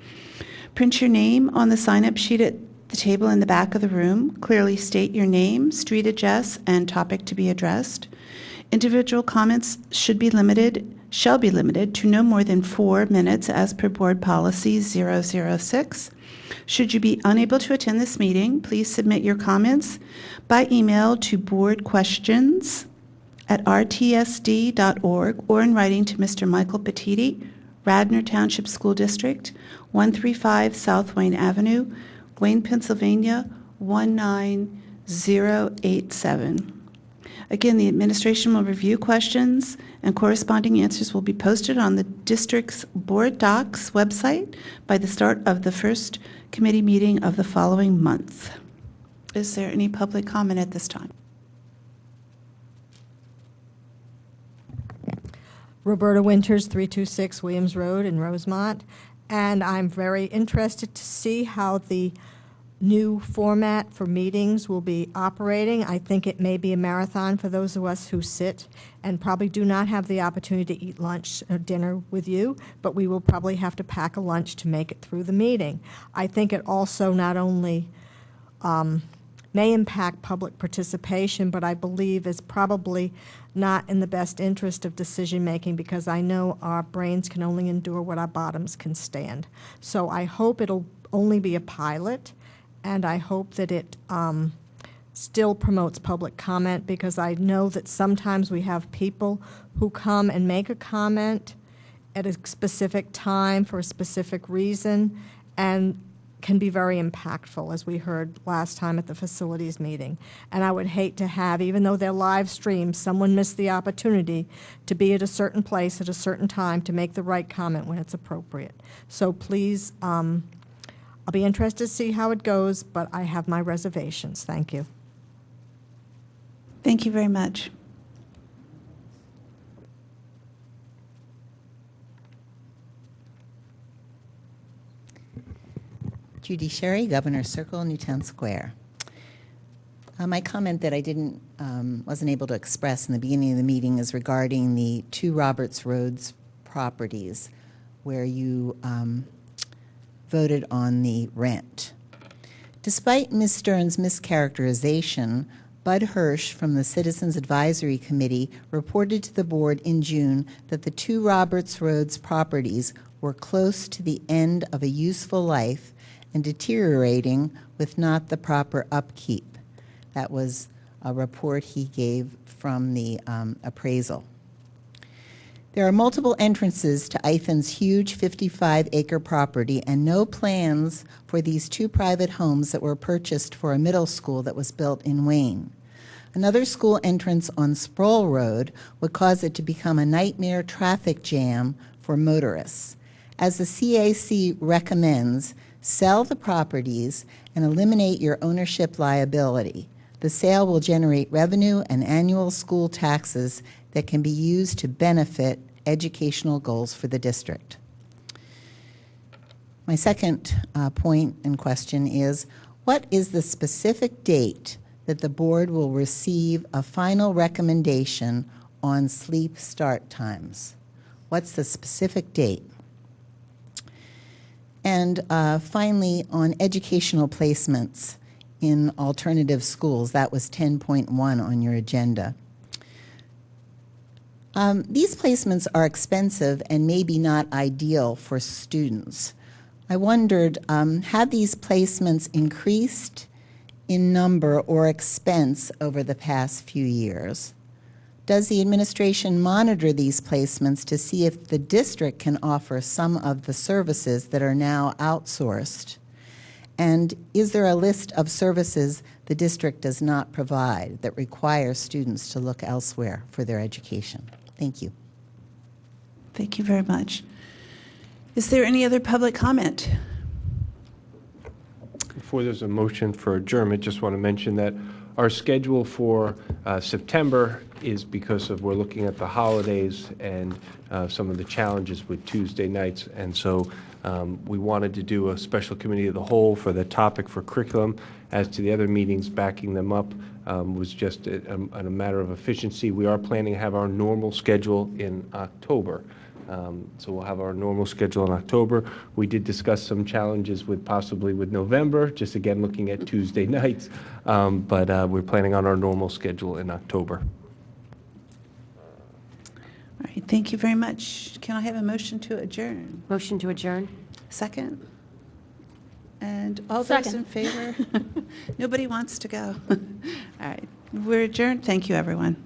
[SPEAKER 1] Print your name on the sign-up sheet at the table in the back of the room. Clearly state your name, street address, and topic to be addressed. Individual comments shall be limited to no more than 4 minutes as per Board Policy 006. Should you be unable to attend this meeting, please submit your comments by email to boardquestions at rtsd.org or in writing to Mr. Michael Petiti, Radnor Township School District, 135 South Wayne Avenue, Wayne, Pennsylvania, 19087. Again, the administration will review questions and corresponding answers will be posted on the district's board docs website by the start of the first committee meeting of the following month. Is there any public comment at this time?
[SPEAKER 15] Roberta Winters, 326 Williams Road in Rosemont, and I'm very interested to see how the new format for meetings will be operating. I think it may be a marathon for those of us who sit and probably do not have the opportunity to eat lunch or dinner with you, but we will probably have to pack a lunch to make it through the meeting. I think it also not only may impact public participation, but I believe is probably not in the best interest of decision-making because I know our brains can only endure what our bottoms can stand. So I hope it'll only be a pilot, and I hope that it still promotes public comment because I know that sometimes we have people who come and make a comment at a specific time for a specific reason and can be very impactful, as we heard last time at the facilities meeting. And I would hate to have, even though they're live streamed, someone miss the opportunity to be at a certain place at a certain time to make the right comment when it's appropriate. So please, I'll be interested to see how it goes, but I have my reservations. Thank you.
[SPEAKER 1] Thank you very much.
[SPEAKER 16] Judy Sherry, Governor's Circle, Newtown Square. My comment that I wasn't able to express in the beginning of the meeting is regarding the 2 Roberts Roads properties where you voted on the rent. Despite Ms. Stern's mischaracterization, Bud Hirsch from the Citizens Advisory Committee reported to the board in June that the 2 Roberts Roads properties were close to the end of a useful life and deteriorating with not the proper upkeep. That was a report he gave from the appraisal. There are multiple entrances to Ithan's huge 55-acre property and no plans for these 2 private homes that were purchased for a middle school that was built in Wayne. Another school entrance on Sproul Road would cause it to become a nightmare traffic jam for motorists. As the CAC recommends, sell the properties and eliminate your ownership liability. The sale will generate revenue and annual school taxes that can be used to benefit educational goals for the district. My second point and question is, what is the specific date that the board will receive a final recommendation on sleep start times? What's the specific date? And finally, on educational placements in alternative schools, that was 10.1 on your agenda. These placements are expensive and maybe not ideal for students. I wondered, have these placements increased in number or expense over the past few years? Does the administration monitor these placements to see if the district can offer some of the services that are now outsourced? And is there a list of services the district does not provide that require students to look elsewhere for their education? Thank you.
[SPEAKER 1] Thank you very much. Is there any other public comment?
[SPEAKER 2] Before there's a motion for adjournment, just want to mention that our schedule for September is because we're looking at the holidays and some of the challenges with Tuesday nights. And so we wanted to do a special committee of the whole for the topic for curriculum. As to the other meetings, backing them up was just a matter of efficiency. We are planning to have our normal schedule in October. So we'll have our normal schedule in October. We did discuss some challenges possibly with November, just again looking at Tuesday nights, but we're planning on our normal schedule in October.
[SPEAKER 1] All right, thank you very much. Can I have a motion to adjourn?
[SPEAKER 5] Motion to adjourn.
[SPEAKER 1] Second? And all those
[SPEAKER 19] Second.
[SPEAKER 1] in favor? Nobody wants to go. All right, we're adjourned. Thank you, everyone.